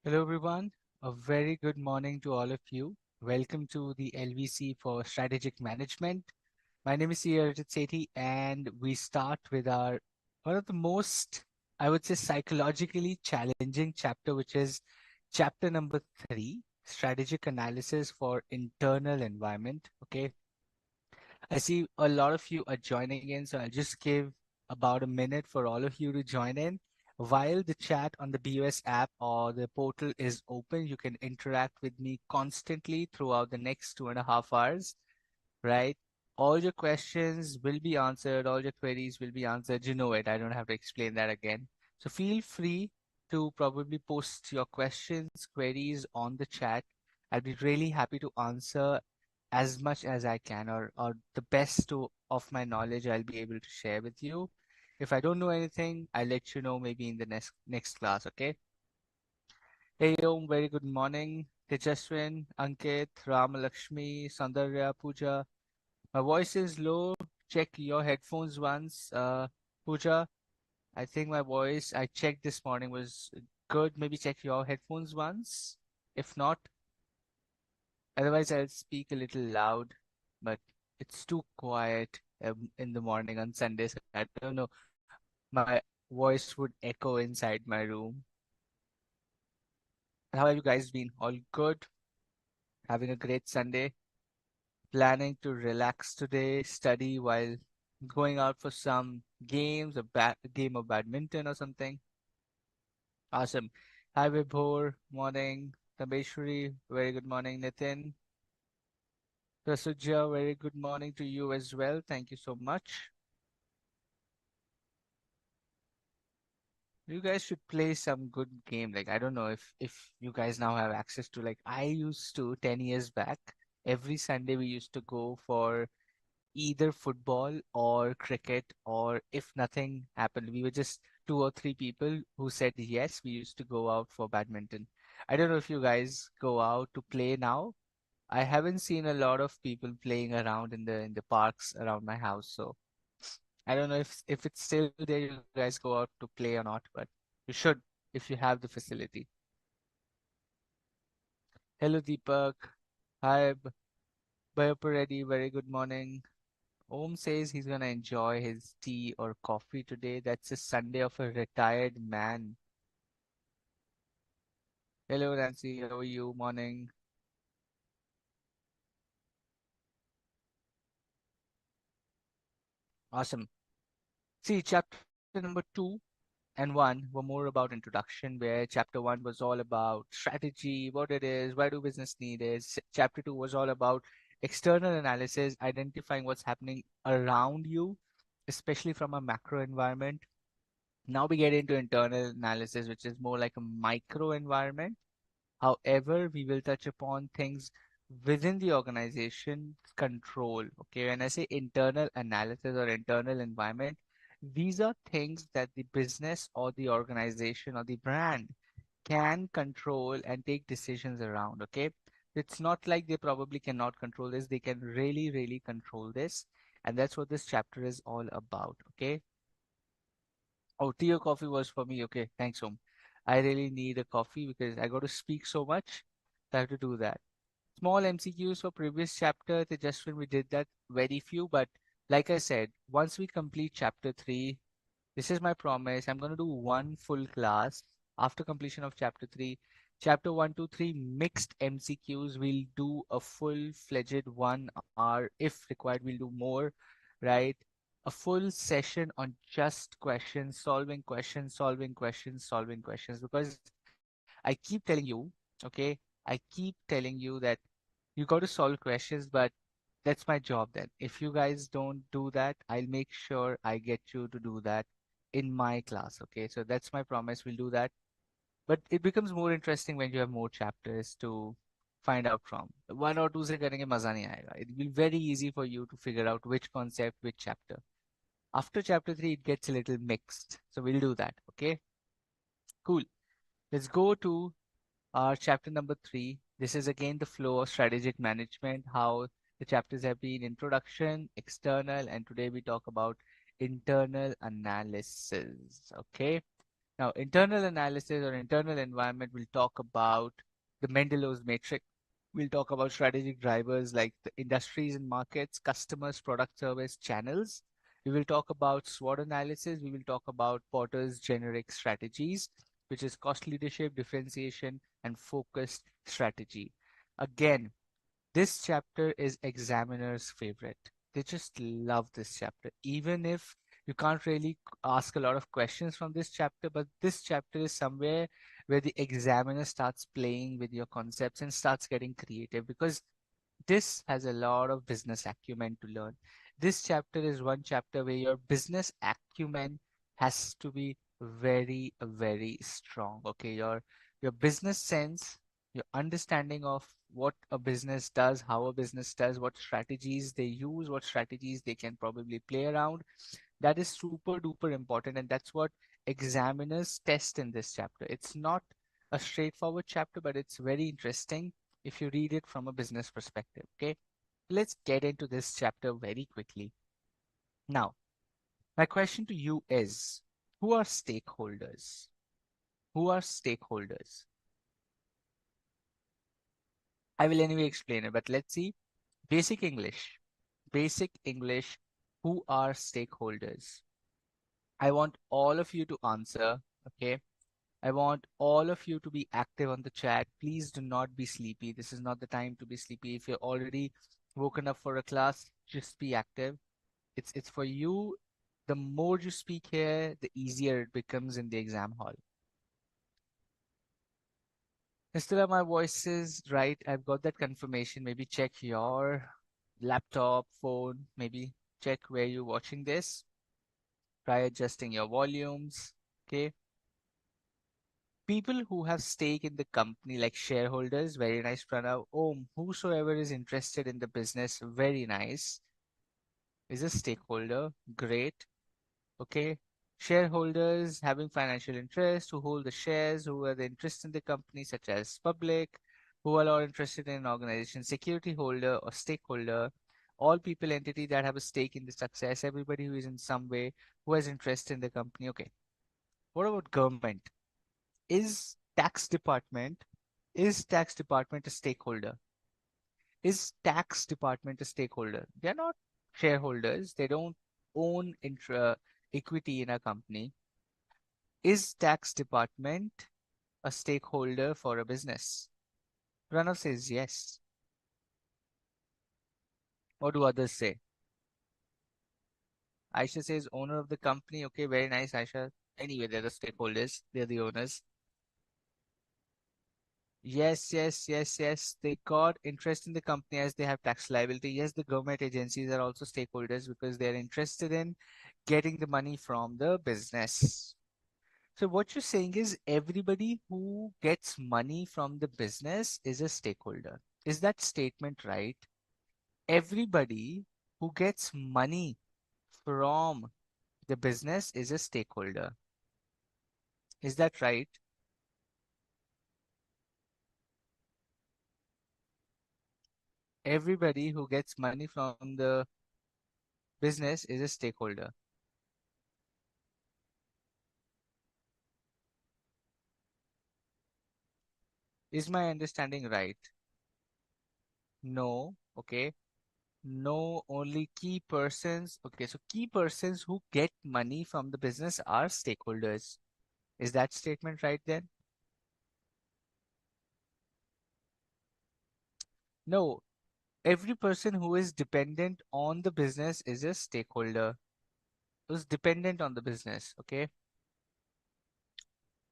Hello, everyone. A very good morning to all of you. Welcome to the LVC for Strategic Management. My name is Ch3, and we start with our one of the most, I would say, psychologically challenging chapter, which is chapter number 3, Strategic Analysis for Internal Environment. Okay, I see a lot of you are joining in, so I'll just give about a minute for all of you to join in. While the chat on the BOS app or the portal is open, you can interact with me constantly throughout the next 2.5 hours, right? All your questions will be answered, all your queries will be answered. You know it, I don't have to explain that again. So feel free to probably post your questions, queries on the chat. I'll be really happy to answer as much as I can, or the best of my knowledge I'll be able to share with you. If I don't know anything, I'll let you know maybe in the next class, okay? Hey Om, very good morning. Tejaswin, Ankit, Ramalakshmi, Sandarya, Pooja. My voice is low. Check your headphones once. Pooja, I think my voice I checked this morning was good. Maybe check your headphones once. If not, otherwise I'll speak a little loud, but it's too quiet in the morning on Sunday, so I don't know. My voice would echo inside my room. How have you guys been? All good? Having a great Sunday? Planning to relax today, study while going out for some games, a game of badminton or something? Awesome. Hi Vibhor, morning. Tambeshwari, very good morning. Nitin, Prasujya, very good morning to you as well. Thank you so much. You guys should play some good game. Like I don't know if you guys now have access to, like I used to 10 years back. Every Sunday we used to go for either football or cricket, or if nothing happened, we were just two or three people who said yes, we used to go out for badminton. I don't know if you guys go out to play now. I haven't seen a lot of people playing around in the parks around my house, so I don't know if it's still there. You guys go out to play or not, but you should if you have the facility. Hello, Deepak. Hi, Bayaparedi. Very good morning. Om says he's gonna enjoy his tea or coffee today. That's a Sunday of a retired man. Hello, Nancy. How are you? Morning. Awesome. See, chapter number 2 and 1 were more about introduction, where chapter 1 was all about strategy, what it is, why do business need it. Chapter 2 was all about external analysis, identifying what's happening around you, especially from a macro environment. Now we get into internal analysis, which is more like a micro environment. However, we will touch upon things within the organization's control. Okay, when I say internal analysis or internal environment, these are things that the business or the organization or the brand can control and take decisions around. Okay, it's not like they probably cannot control this, they can really, really control this. And that's what this chapter is all about. Okay. Oh, tea or coffee was for me. Okay, thanks, Om. I really need a coffee because I got to speak so much. So I have to do that. Small MCQs for previous chapter. The just when we did that, very few. But like I said, once we complete chapter 3, this is my promise. I'm going to do one full class after completion of chapter 3. Chapter 1, 2, 3 mixed MCQs. We'll do a full-fledged 1 hour. If required, we'll do more, right? A full session on just questions, solving questions, solving questions, solving questions. Because I keep telling you, okay, I keep telling you that you got to solve questions, but that's my job then. If you guys don't do that, I'll make sure I get you to do that in my class. Okay, so that's my promise. We'll do that. But it becomes more interesting when you have more chapters to find out from. One or two से करेंगे मजा नहीं आएगा. It will be very easy for you to figure out which concept, which chapter. After chapter 3, it gets a little mixed. So we'll do that. Okay, cool. Let's go to our chapter number 3. This is again the flow of strategic management, how the chapters have been introduction, external, and today we talk about internal analysis. Okay. Now, internal analysis or internal environment will talk about the Mendelow's matrix. We'll talk about strategic drivers like the industries and markets, customers, product service, channels. We will talk about SWOT analysis. We will talk about Porter's generic strategies, which is cost leadership, differentiation, and focused strategy. Again, this chapter is examiner's favorite. They just love this chapter. Even if you can't really ask a lot of questions from this chapter, but this chapter is somewhere where the examiner starts playing with your concepts and starts getting creative because this has a lot of business acumen to learn. This chapter is one chapter where your business acumen has to be very, very strong. Okay, your business sense, your understanding of what a business does, how a business does, what strategies they use, what strategies they can probably play around. That is super duper important, and that's what examiners test in this chapter. It's not a straightforward chapter, but it's very interesting if you read it from a business perspective. Okay, let's get into this chapter very quickly. Now, my question to you is, who are stakeholders? Who are stakeholders? I will anyway explain it, but let's see. Basic English. Basic English. Who are stakeholders? I want all of you to answer. Okay. I want all of you to be active on the chat. Please do not be sleepy. This is not the time to be sleepy. If you're already woken up for a class, just be active. It's for you. The more you speak here, the easier it becomes in the exam hall. Still, my voice is right. I've got that confirmation. Maybe check your laptop, phone. Maybe check where you're watching this. Try adjusting your volumes. Okay. People who have stake in the company, like shareholders, very nice, Pranav. Oh, whosoever is interested in the business, very nice, is a stakeholder. Great. Okay. Shareholders having financial interest, who hold the shares, who are the interest in the company, such as public, who are all interested in an organization, security holder or stakeholder, all people, entity that have a stake in the success, everybody who is in some way, who has interest in the company. Okay. What about government? Is tax department is tax department a stakeholder? Is tax department a stakeholder? They're not shareholders. They don't own equity in a company. Is tax department a stakeholder for a business? Pranav says yes. What do others say? Aisha says owner of the company. Okay, very nice, Aisha. Anyway, they're the stakeholders. They're the owners. Yes, yes, yes, yes. They got interest in the company as they have tax liability. Yes, the government agencies are also stakeholders because they're interested in getting the money from the business. So what you're saying is everybody who gets money from the business is a stakeholder. Is that statement right? Everybody who gets money from the business is a stakeholder. Is that right? Everybody who gets money from the business is a stakeholder. Is my understanding right? No. Okay. No, only key persons. Okay, so key persons who get money from the business are stakeholders. Is that statement right then? No, every person who is dependent on the business is a stakeholder. Who's dependent on the business. Okay.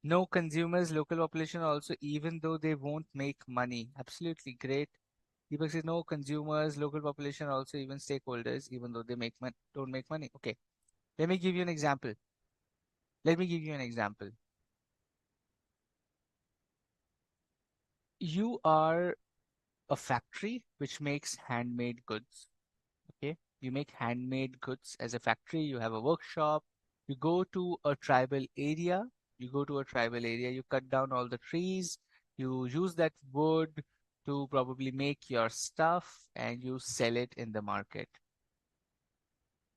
No, consumers, local population also, even though they won't make money. Absolutely great. Deepak says no, consumers, local population also, even stakeholders, even though they don't make money. Okay. Let me give you an example. Let me give you an example. You are a factory which makes handmade goods. Okay. You make handmade goods as a factory. You have a workshop. You go to a tribal area. You go to a tribal area. You cut down all the trees. You use that wood to probably make your stuff and you sell it in the market.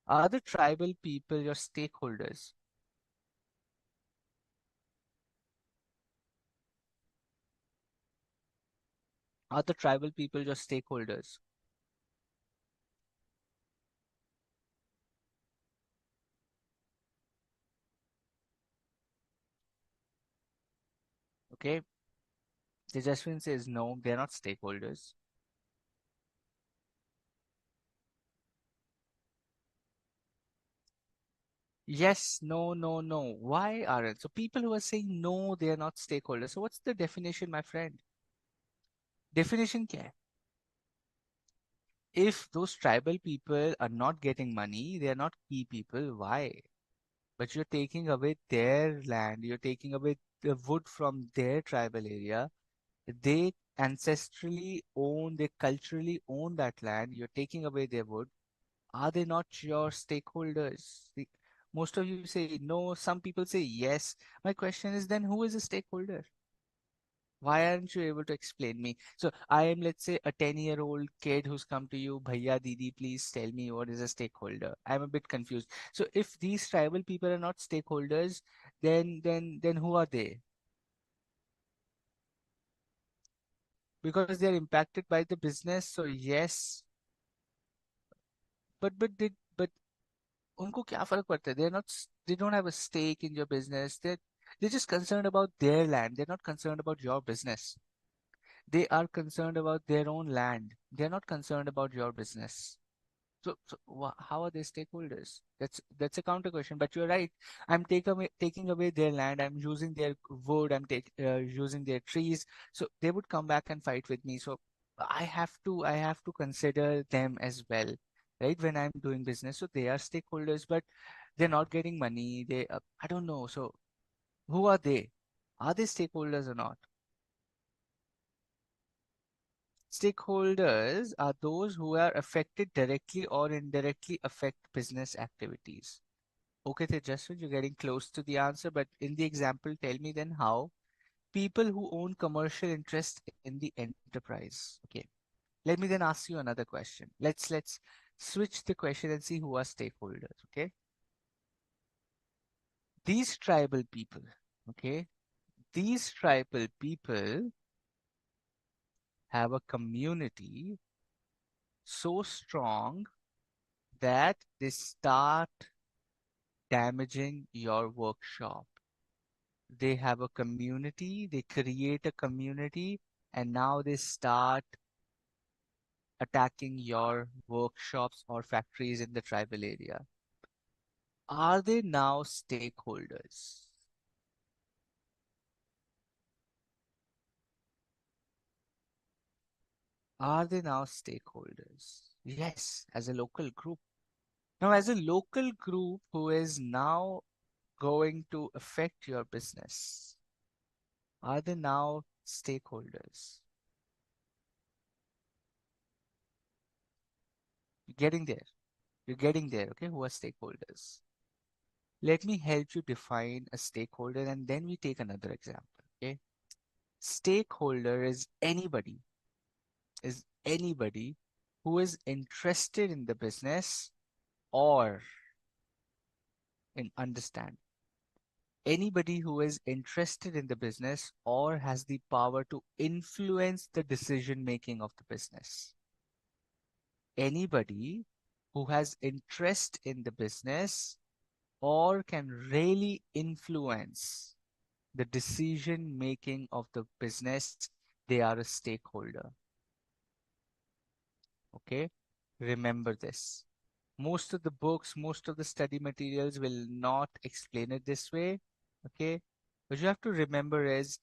Are the tribal people your stakeholders? Are the tribal people your stakeholders? Okay. The Jaswin says no, they're not stakeholders. Yes, no, no, no. Why aren't? So people who are saying no, they are not stakeholders. So what's the definition, my friend? Definition क्या है? If those tribal people are not getting money, they are not key people. Why? But you're taking away their land, you're taking away the wood from their tribal area. They ancestrally own, they culturally own that land. You're taking away their wood. Are they not your stakeholders? Most of you say no, some people say yes. My question is then who is a stakeholder? Why aren't you able to explain me? So I am, let's say, a 10-year-old kid who's come to you, Bhaiya, Didi, please tell me what is a stakeholder. I'm a bit confused. So if these tribal people are not stakeholders, then who are they? Because they're impacted by the business. So yes, but उनको क्या फर्क पड़ता है? They don't have a stake in your business. They're just concerned about their land. They're not concerned about your business. They are concerned about their own land. They're not concerned about your business. How are they stakeholders? That's a counter question. But you're right. I'm taking away their land. I'm using their wood. Using their trees. So they would come back and fight with me. So I have to consider them as well, right? When I'm doing business, so they are stakeholders, but they're not getting money. I don't know. So who are they? Are they stakeholders or not? Stakeholders are those who are affected directly or indirectly affect business activities. Okay, Tejasvi, you're getting close to the answer, but in the example, tell me then how people who own commercial interest in the enterprise. Okay, let me then ask you another question. Let's switch the question and see who are stakeholders. Okay, these tribal people. Okay, these tribal people have a community so strong that they start damaging your workshop. They have a community, they create a community, and now they start attacking your workshops or factories in the tribal area. Are they now stakeholders? Are they now stakeholders? Yes, as a local group. Now, as a local group who is now going to affect your business, are they now stakeholders? You're getting there. You're getting there, okay? Who are stakeholders? Let me help you define a stakeholder and then we take another example, okay? Stakeholder is anybody who is interested in the business or in understand anybody who is interested in the business or has the power to influence the decision making of the business. Anybody who has interest in the business or can really influence the decision making of the business, they are a stakeholder. Okay, remember this. Most of the books, most of the study materials will not explain it this way. Okay, what you have to remember is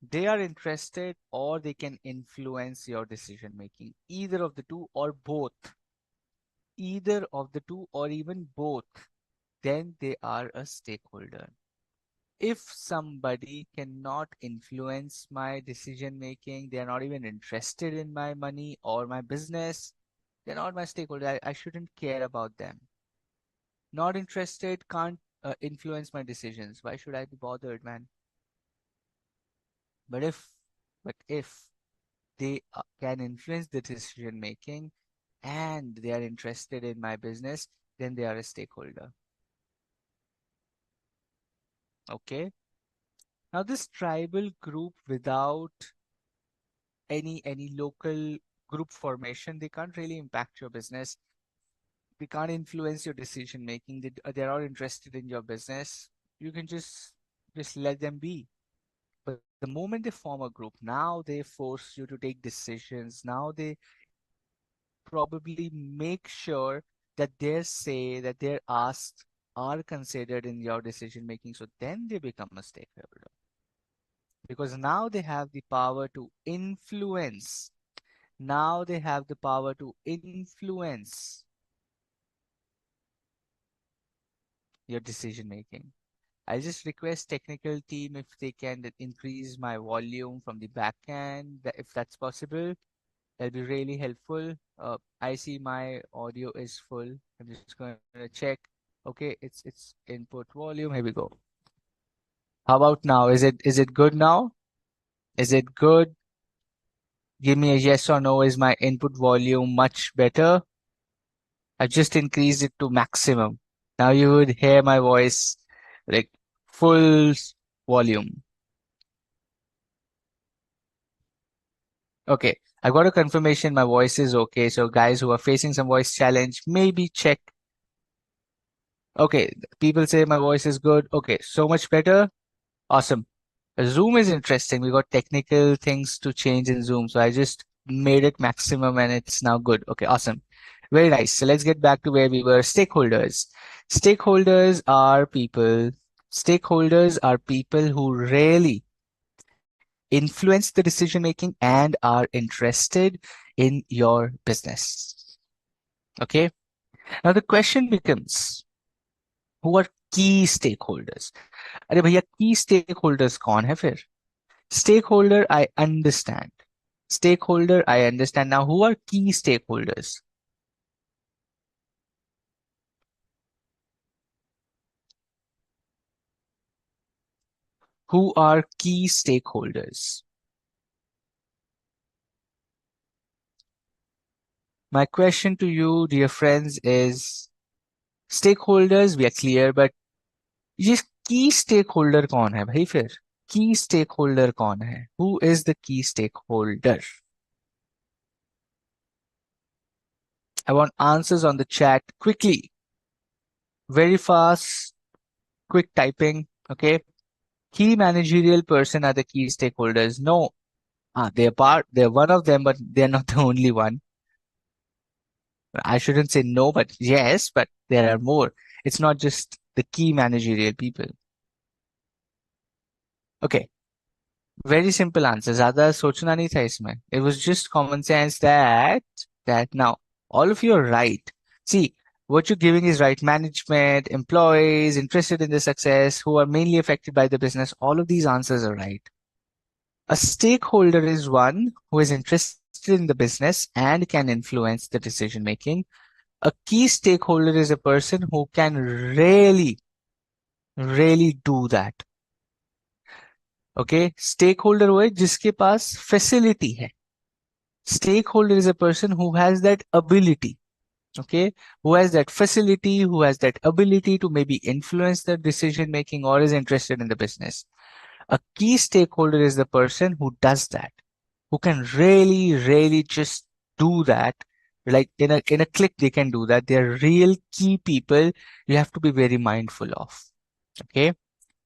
they are interested or they can influence your decision making, either of the two or both, either of the two or even both, then they are a stakeholder. If somebody cannot influence my decision making, they are not even interested in my money or my business, they're not my stakeholder. I shouldn't care about them. Not interested, can't influence my decisions. Why should I be bothered, man? But if they can influence the decision making and they are interested in my business, then they are a stakeholder. Okay. Now this tribal group without any local group formation. They can't really impact your business. They can't influence your decision making. They're all interested in your business. You can just let them be. But the moment they form a group, now they force you to take decisions. Now they probably make sure that their say, that their asks are considered in your decision making. So then they become a stakeholder because now they have the power to influence. Now they have the power to influence your decision making. I'll just request technical team if they can increase my volume from the back end, if that's possible. That'll be really helpful. I see my audio is full. I'm just going to check. Okay, it's input volume. Here we go. How about now? Is it good now? Is it good? Give me a yes or no. Is my input volume much better? I've just increased it to maximum. Now you would hear my voice like full volume. Okay, I got a confirmation my voice is okay. So guys who are facing some voice challenge, maybe check. Okay, people say my voice is good. Okay, so much better. Awesome. Zoom is interesting. We got technical things to change in Zoom. So I just made it maximum and it's now good. Okay, awesome. Very nice. So let's get back to where we were. Stakeholders. Stakeholders are people. Stakeholders are people who really influence the decision making and are interested in your business. Okay. Now the question becomes, who are key stakeholders? अरे भैया key stakeholders कौन है फिर? Stakeholder, I understand. Stakeholder, I understand. Now, who are key stakeholders? Who are key stakeholders? My question to you, dear friends, is stakeholders, we are clear, but ये key stakeholder कौन है भाई फिर? Key stakeholder कौन है? Who is the key stakeholder? I want answers on the chat quickly, very fast, quick typing. Okay. Key managerial person are the key stakeholders. No, they're one of them, but they're not the only one. I shouldn't say no, but yes, but there are more. It's not just the key managerial people. Okay, very simple answer. ज़्यादा सोचना नहीं था इसमें. It was just common sense that now all of you are right. See, what you're giving is right. Management, employees, interested in the success, who are mainly affected by the business. All of these answers are right. A stakeholder is one who is interested in the business and can influence the decision making. A key stakeholder is a person who can really do that. Okay, stakeholder वो है जिसके पास facility है. Stakeholder is a person who has that ability. Okay, who has that facility, who has that ability to maybe influence the decision making or is interested in the business. A key stakeholder is the person who does that, who can really just do that. Like in a click, they can do that. They're real key people you have to be very mindful of. Okay.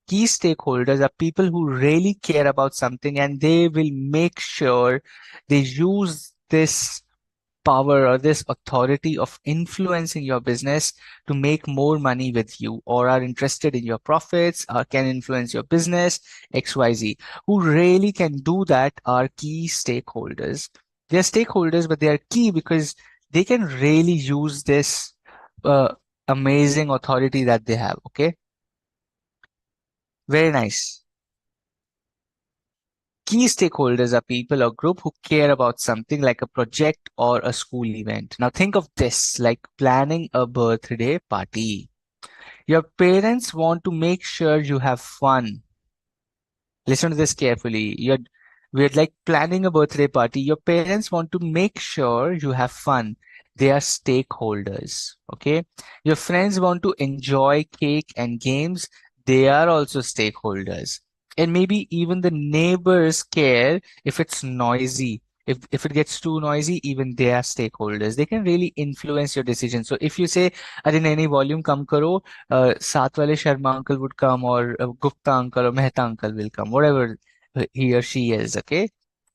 Key stakeholders are people who really care about something and they will make sure they use this power or this authority of influencing your business to make more money with you or are interested in your profits or can influence your business XYZ. Who really can do that are key stakeholders. They're stakeholders, but they are key because they can really use this amazing authority that they have. Okay, very nice. Key stakeholders are people or group who care about something like a project or a school event. Now think of this like planning a birthday party. Your parents want to make sure you have fun. Listen to this carefully. We're like planning a birthday party. Your parents want to make sure you have fun. They are stakeholders. Okay. Your friends want to enjoy cake and games. They are also stakeholders. And maybe even the neighbors care if it's noisy. If it gets too noisy, even they are stakeholders. They can really influence your decision. So if you say, "अरे नहीं नहीं volume कम करो," साथ वाले Sharma uncle would come, or Gupta uncle or Mehta uncle will come, whatever he or she is. Okay,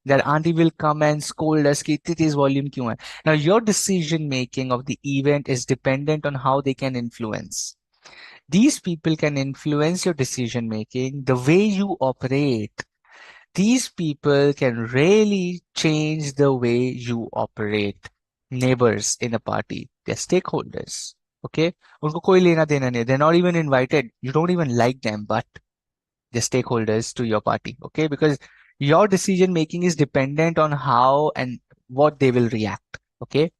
that auntie will come and scold us कि इतनी तेज volume क्यों है. Now your decision making of the event is dependent on how they can influence. These people can influence your decision making, the way you operate. These people can really change the way you operate. Neighbors in a party, they're stakeholders. Okay? उनको कोई लेना देना नहीं. They're not even invited. You don't even like them, but they're stakeholders to your party. Okay? Because your decision making is dependent on how and what they will react. Okay?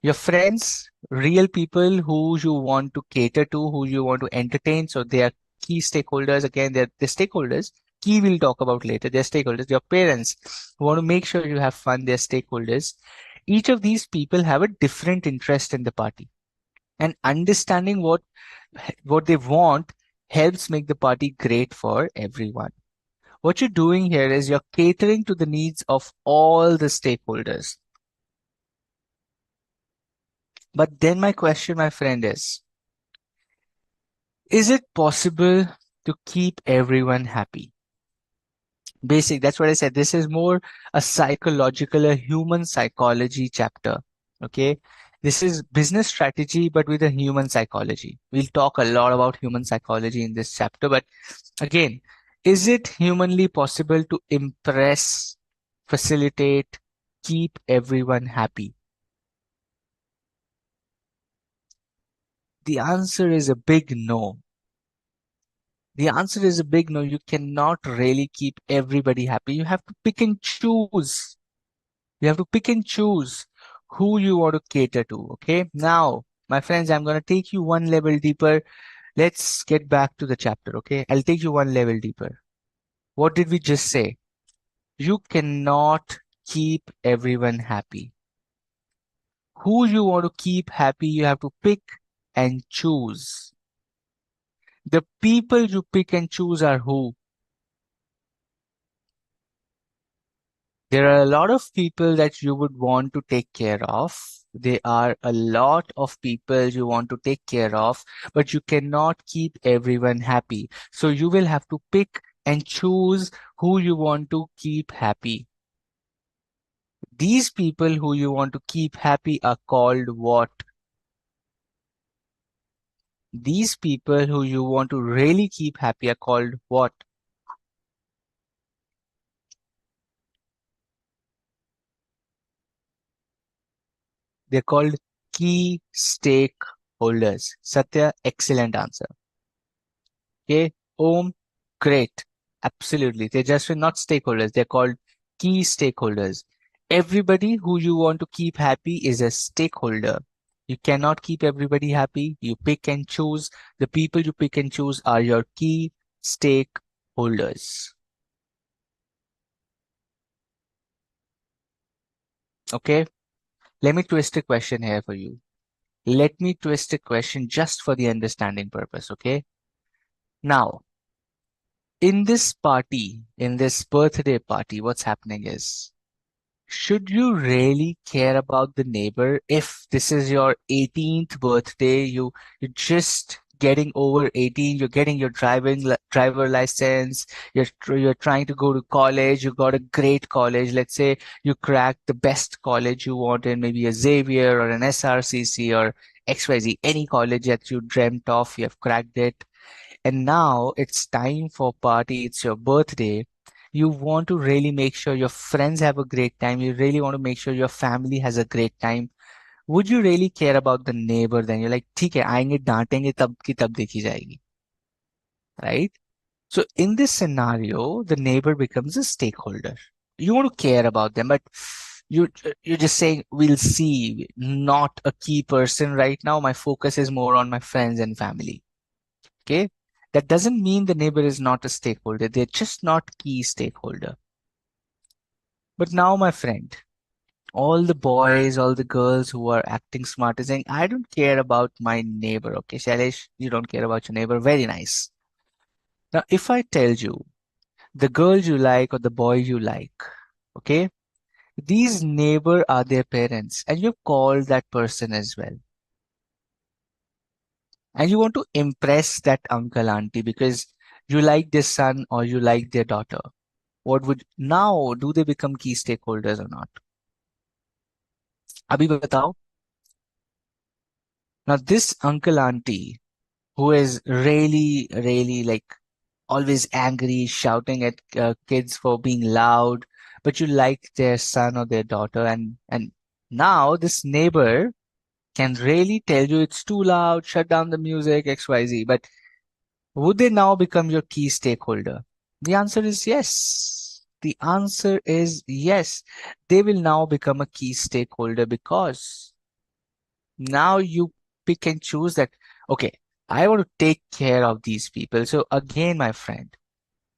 Your friends, real people who you want to cater to, who you want to entertain. So they are key stakeholders. Again, they're the stakeholders. Key we'll talk about later. They're stakeholders. Your parents who want to make sure you have fun. They're stakeholders. Each of these people have a different interest in the party, and understanding what they want helps make the party great for everyone. What you're doing here is you're catering to the needs of all the stakeholders. But then my question, my friend, is it possible to keep everyone happy? Basic, that's what I said. This is more a psychological, a human psychology chapter. Okay. This is business strategy, but with a human psychology. We'll talk a lot about human psychology in this chapter. But again, is it humanly possible to impress, facilitate, keep everyone happy? The answer is a big no. The answer is a big no. You cannot really keep everybody happy. You have to pick and choose. You have to pick and choose who you want to cater to. Okay. Now, my friends, I'm going to take you one level deeper. Let's get back to the chapter. Okay. I'll take you one level deeper. What did we just say? You cannot keep everyone happy. Who you want to keep happy, you have to pick and choose. The people you pick and choose are who? There are a lot of people that you would want to take care of. There are a lot of people you want to take care of, but you cannot keep everyone happy. So you will have to pick and choose who you want to keep happy. These people who you want to keep happy are called what? These people who you want to really keep happy are called what? They're called key stakeholders. Satya, excellent answer. Okay. Om, great. Absolutely. They're just not stakeholders. They're called key stakeholders. Everybody who you want to keep happy is a stakeholder. You cannot keep everybody happy. You pick and choose. The people you pick and choose are your key stakeholders. Okay. Let me twist a question here for you. Let me twist a question just for the understanding purpose. Okay. Now, in this party, in this birthday party, what's happening is, should you really care about the neighbor if this is your 18th birthday? You're just getting over 18. You're getting your driver license. You're trying to go to college. You got a great college. Let's say you cracked the best college you wanted, maybe a Xavier or an SRCC or XYZ, any college that you dreamt of. You have cracked it, and now it's time for party. It's your birthday. You want to really make sure your friends have a great time. You really want to make sure your family has a great time. Would you really care about the neighbor then? You're like, ठीक है, आएंगे डांटेंगे तब की तब देखी जाएगी, right? So in this scenario, the neighbor becomes a stakeholder. You want to care about them, but you you're just saying, we'll see, not a key person right now. My focus is more on my friends and family. Okay. That doesn't mean the neighbor is not a stakeholder. They're just not key stakeholder. But now, my friend, all the boys, all the girls who are acting smart is saying, I don't care about my neighbor. Okay, Shailesh, you don't care about your neighbor. Very nice. Now, if I tell you the girl you like or the boy you like, okay, These neighbor are their parents, and you call that person as well. And you want to impress that uncle auntie because you like their son or you like their daughter. What would now do they become key stakeholders or not? Abhi batao. Now this uncle auntie who is really like always angry, shouting at kids for being loud, but you like their son or their daughter, and now this neighbor can really tell you it's too loud, shut down the music, XYZ. But would they now become your key stakeholder? The answer is yes. The answer is yes. They will now become a key stakeholder because now you pick and choose that, okay, I want to take care of these people. So again, my friend,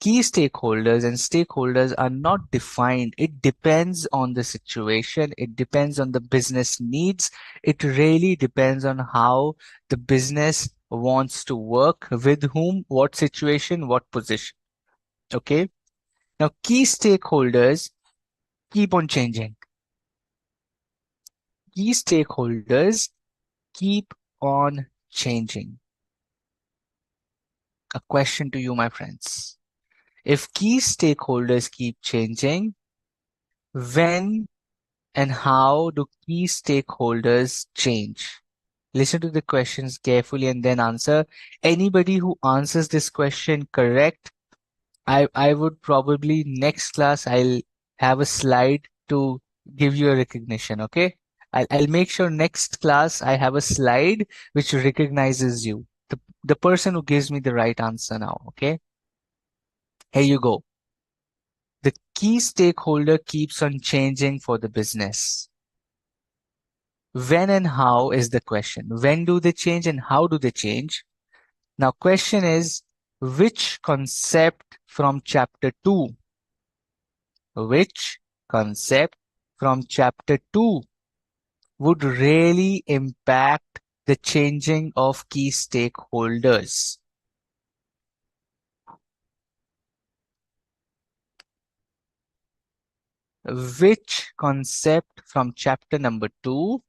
key stakeholders and stakeholders are not defined. It depends on the situation. It depends on the business needs. It really depends on how the business wants to work, with whom, what situation, what position. Okay. Now, key stakeholders keep on changing. Key stakeholders keep on changing. A question to you, my friends. If key stakeholders keep changing, when and how do key stakeholders change? Listen to the questions carefully and then answer. Anybody who answers this question correct, I would probably next class I'll have a slide to give you a recognition, okay? I'll make sure next class I have a slide which recognizes you. The person who gives me the right answer now, okay? Here you go. The key stakeholder keeps on changing for the business. When and how is the question. When do they change and how do they change? Now, question is, which concept from chapter 2? Which concept from chapter 2 would really impact the changing of key stakeholders? Which concept from chapter number 2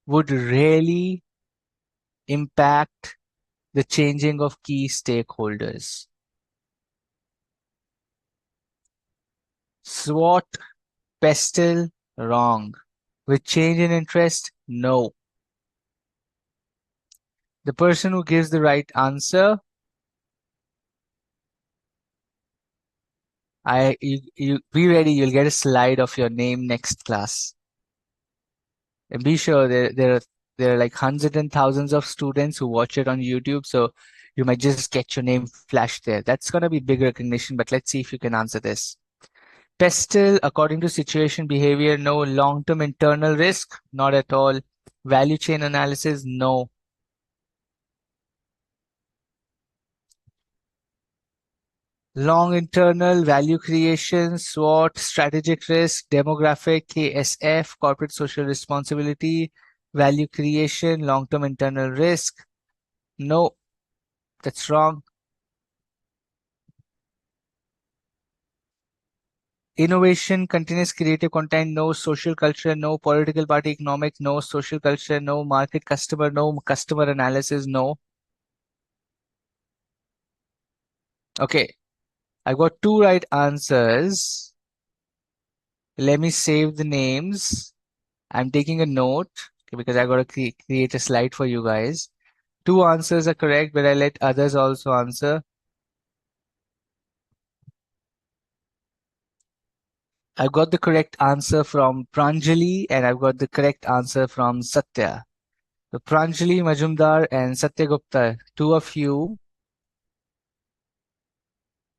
would really impact the changing of key stakeholders? SWOT, pestle, wrong. With change in interest, no. The person who gives the right answer, you be ready, you'll get a slide of your name next class. And be sure there are like hundreds and thousands of students who watch it on YouTube, so you might just get your name flashed there. That's gonna be big recognition, but let's see if you can answer this. Pestle, according to situation behavior, no. Long-term internal risk, not at all. Value chain analysis, no. Long internal value creation, SWOT, strategic risk, demographic, KSF, corporate social responsibility, value creation, long-term internal risk. No, that's wrong. Innovation, continuous creative content, no. Social culture, no. Political party economic, no. Social culture, no. Market customer, no. Customer analysis, no. Okay, I got two right answers. Let me save the names. I'm taking a note because I got to create a slide for you guys. Two answers are correct, but I let others also answer. I've got the correct answer from Pranjali and I've got the correct answer from Satya. So Pranjali Majumdar and Satya Gupta, two of you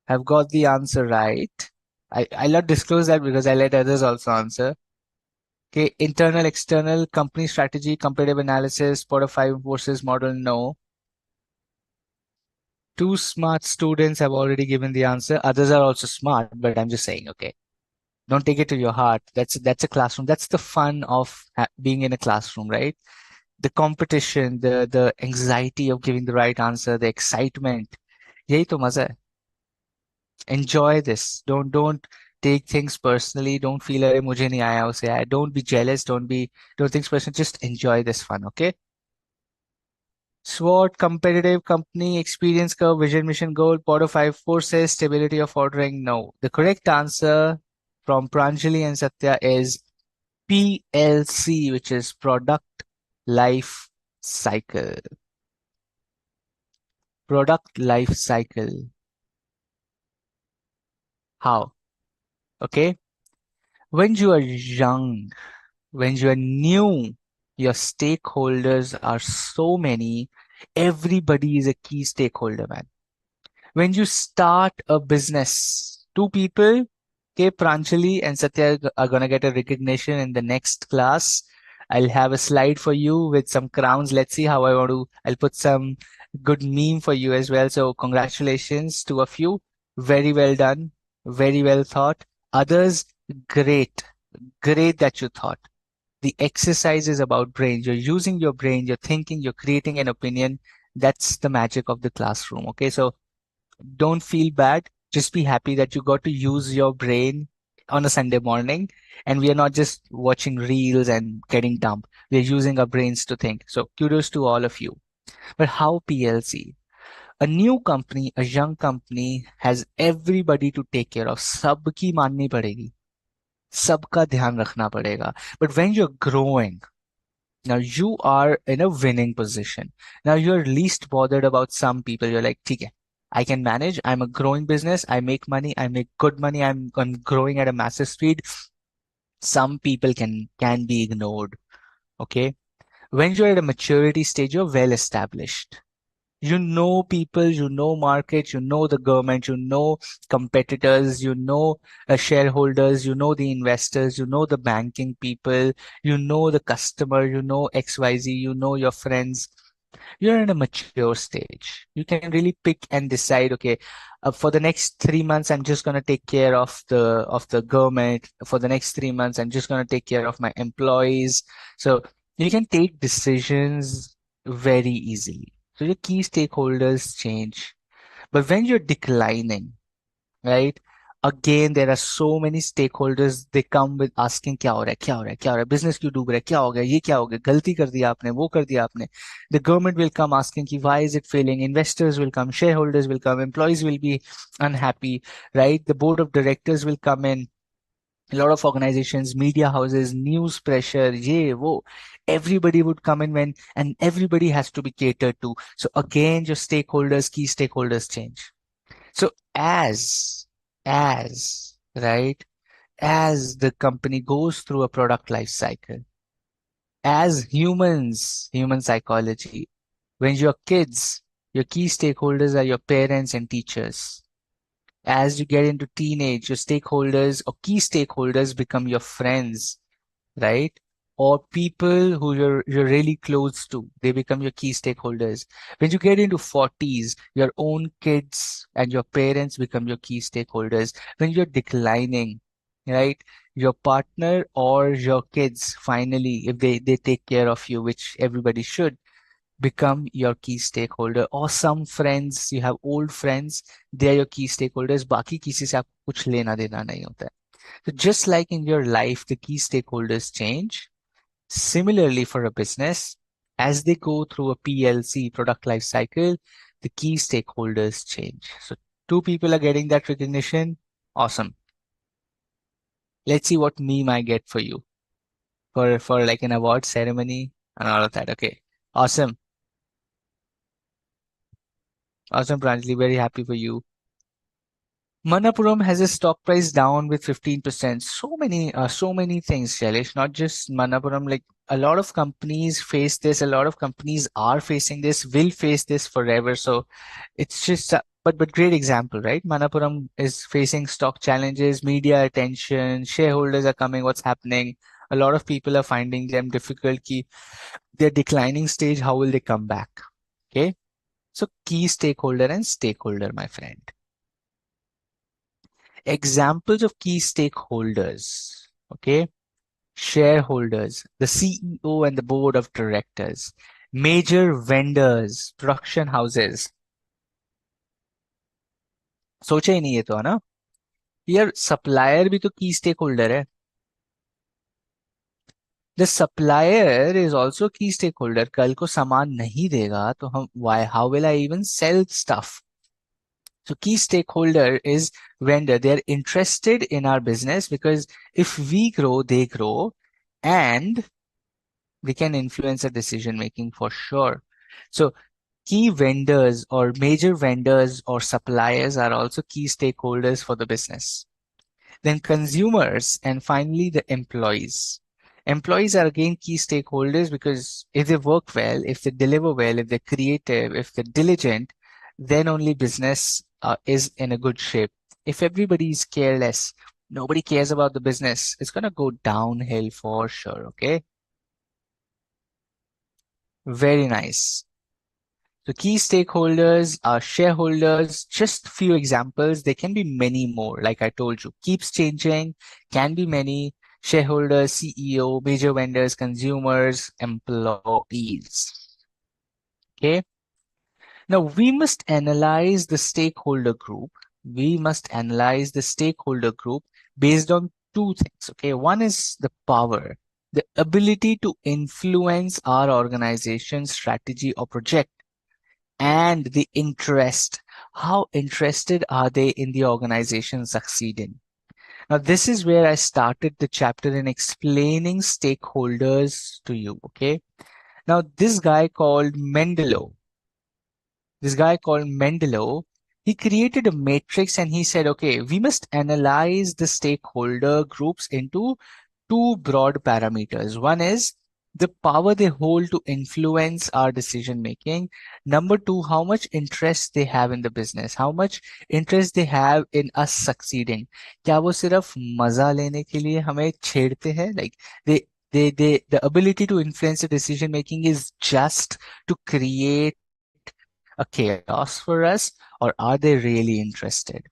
have got the answer right. I'll not disclose that because I let others also answer. Okay, internal, external, company strategy, competitive analysis, Spotify versus model, no. Two smart students have already given the answer. Others are also smart, but I'm just saying, okay. Don't take it to your heart. That's a classroom. That's the fun of being in a classroom, right? The competition, the anxiety of giving the right answer, the excitement. यही तो मजा है. Enjoy this. Don't take things personally. Don't feel अरे मुझे नहीं आया उसे आया. Don't be jealous. Don't think personal. Just enjoy this fun. Okay. SWOT, competitive, company, experience curve, vision, mission, goal, Porter 5, forces, stability of ordering. No. The correct answer from Pranjali and Satya is PLC, which is product life cycle. Product life cycle. How? Okay. When you are young, when you are new, your stakeholders are so many. Everybody is a key stakeholder, man. When you start a business, two people, okay, Pranjali and Satya are gonna get a recognition in the next class. I'll have a slide for you with some crowns. Let's see how I want to. I'll put some good meme for you as well. So congratulations to a few. Very well done. Very well thought. Others, great. Great that you thought. The exercise is about brain. You're using your brain, you're thinking, you're creating an opinion. That's the magic of the classroom. Okay, so don't feel bad. Just be happy that you got to use your brain on a Sunday morning. And we are not just watching reels and getting dumb. We are using our brains to think. So kudos to all of you. But how PLC? A new company, a young company has everybody to take care of. सबकी माननी पड़ेगी. सबका ध्यान रखना पड़ेगा. But when you're growing, now you are in a winning position. Now you're least bothered about some people. You're like, ठीक है, I can manage. I'm a growing business. I make money. I make good money. I'm growing at a massive speed. Some people can be ignored. Okay. When you're at a maturity stage, you're well established. You know people, you know market, you know the government, you know competitors, you know shareholders, you know the investors, you know the banking people, you know the customer, you know XYZ, you know your friends. You're in a mature stage. You can really pick and decide, okay, for the next 3 months, I'm just going to take care of the government. For the next 3 months, I'm just going to take care of my employees. So you can take decisions very easily. So your key stakeholders change. But when you're declining, right? Again, there are so many stakeholders. They come with asking क्या हो रहा है, क्या हो रहा है, क्या हो रहा है, business क्यों डूब रहा है, क्या हो गया, ये क्या हो गया, गलती कर दिया आपने, वो कर दिया आपने. The government will come asking कि why is it failing? Investors will come, shareholders will come, employees will be unhappy, right? The board of directors will come in. A lot of organizations, media houses, news pressure, yeah, whoa. Everybody would come in and everybody has to be catered to. So again, your stakeholders, key stakeholders change. So right, as the company goes through a product life cycle, as humans, human psychology, when you're kids, your key stakeholders are your parents and teachers. As you get into teenage, your stakeholders or key stakeholders become your friends, right? Or people who you're really close to, they become your key stakeholders. When you get into 40s, your own kids and your parents become your key stakeholders. When you're declining, right, your partner or your kids finally, if they take care of you, which everybody should, become your key stakeholder. Or some friends, you have old friends, they are your key stakeholders. बाकी किसी से आपको कुछ लेना देना नहीं होता है. So just like in your life, the key stakeholders change. Similarly, for a business, as they go through a PLC, product life cycle, the key stakeholders change. So two people are getting that recognition. Awesome. Let's see what meme I get for you for like an award ceremony and all of that. Okay. Awesome. Awesome, Pranjali. Very happy for you. Manappuram has a stock price down with 15%. So many things, Shailesh, not just Manappuram. Like a lot of companies face this, a lot of companies are facing this, will face this forever. So it's just, but great example, right? Manappuram is facing stock challenges, media attention, shareholders are coming, what's happening? A lot of people are finding them difficult. They're declining stage, how will they come back? Okay. So key stakeholder and stakeholder, my friend. Examples of key stakeholders, okay? Shareholders, the CEO and the board of directors, major vendors, production houses. सोचा ही नहीं है तो है ना. यार supplier भी तो key stakeholder है. The supplier is also key stakeholder. कल को सामान नहीं देगा तो हम why how will I even sell stuff. So key stakeholder is vendor. They are interested in our business because if we grow, they grow, and we can influence the decision making for sure. So key vendors or major vendors or suppliers are also key stakeholders for the business. Then consumers, and finally the employees. Employees are again key stakeholders because if they work well, if they deliver well, if they're creative, if they're diligent, then only business is in a good shape. If everybody is careless, nobody cares about the business, it's going to go downhill for sure. Okay. Very nice. So key stakeholders are shareholders, just few examples. There can be many more. Like I told you, keeps changing, can be many shareholders, CEO, major vendors, consumers, employees. Okay. Now we must analyze the stakeholder group. We must analyze the stakeholder group based on two things. Okay. One is the power, the ability to influence our organization strategy or project, and the interest. How interested are they in the organization succeeding? Now, this is where I started the chapter in explaining stakeholders to you. Okay. Now, this guy called Mendelow, he created a matrix and he said, okay, we must analyze the stakeholder groups into two broad parameters. One is the power they hold to influence our decision making. Number two, how much interest they have in the business, how much interest they have in us succeeding. क्या वो सिर्फ मजा लेने के लिए हमें छेड़ते हैं? Like the ability to influence the decision making is just to create a chaos for us, or are they really interested?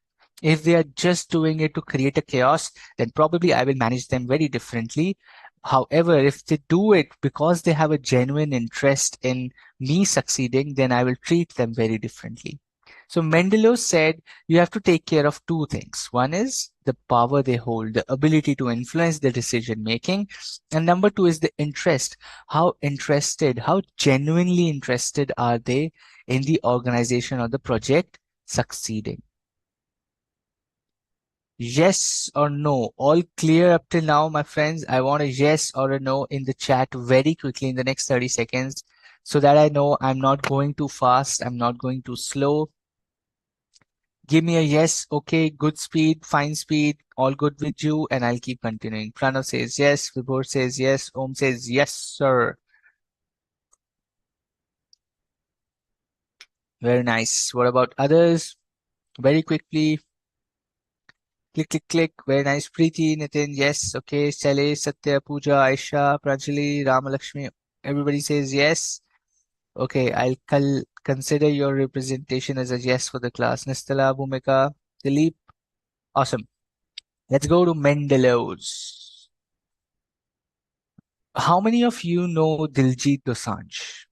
If they are just doing it to create a chaos, then probably I will manage them very differently. However, if they do it because they have a genuine interest in me succeeding, then I will treat them very differently. So Mendelow said you have to take care of two things. One is the power they hold, the ability to influence the decision making. And number two is the interest. How interested, how genuinely interested are they in the organization or the project succeeding? Yes or no? All clear up till now, my friends? I want a yes or a no in the chat very quickly in the next 30 seconds so that I know I'm not going too fast, I'm not going too slow. Give me a yes, okay, good speed, fine speed, all good with you, and I'll keep continuing. Pranav says yes, Vibhor says yes, Om says yes, sir. Very nice. What about others? Very quickly. Click, click, click. Very nice. Preeti, Nitin, yes. Okay. Shailesh, Satya, Pooja, Aisha, Pranjali, Ramalakshmi. Everybody says yes. Okay. Consider your representation as a yes for the class. Nistala, Bhumika, Dilip. Awesome. Let's go to Mendelow's. How many of you know Diljit Dosanjh?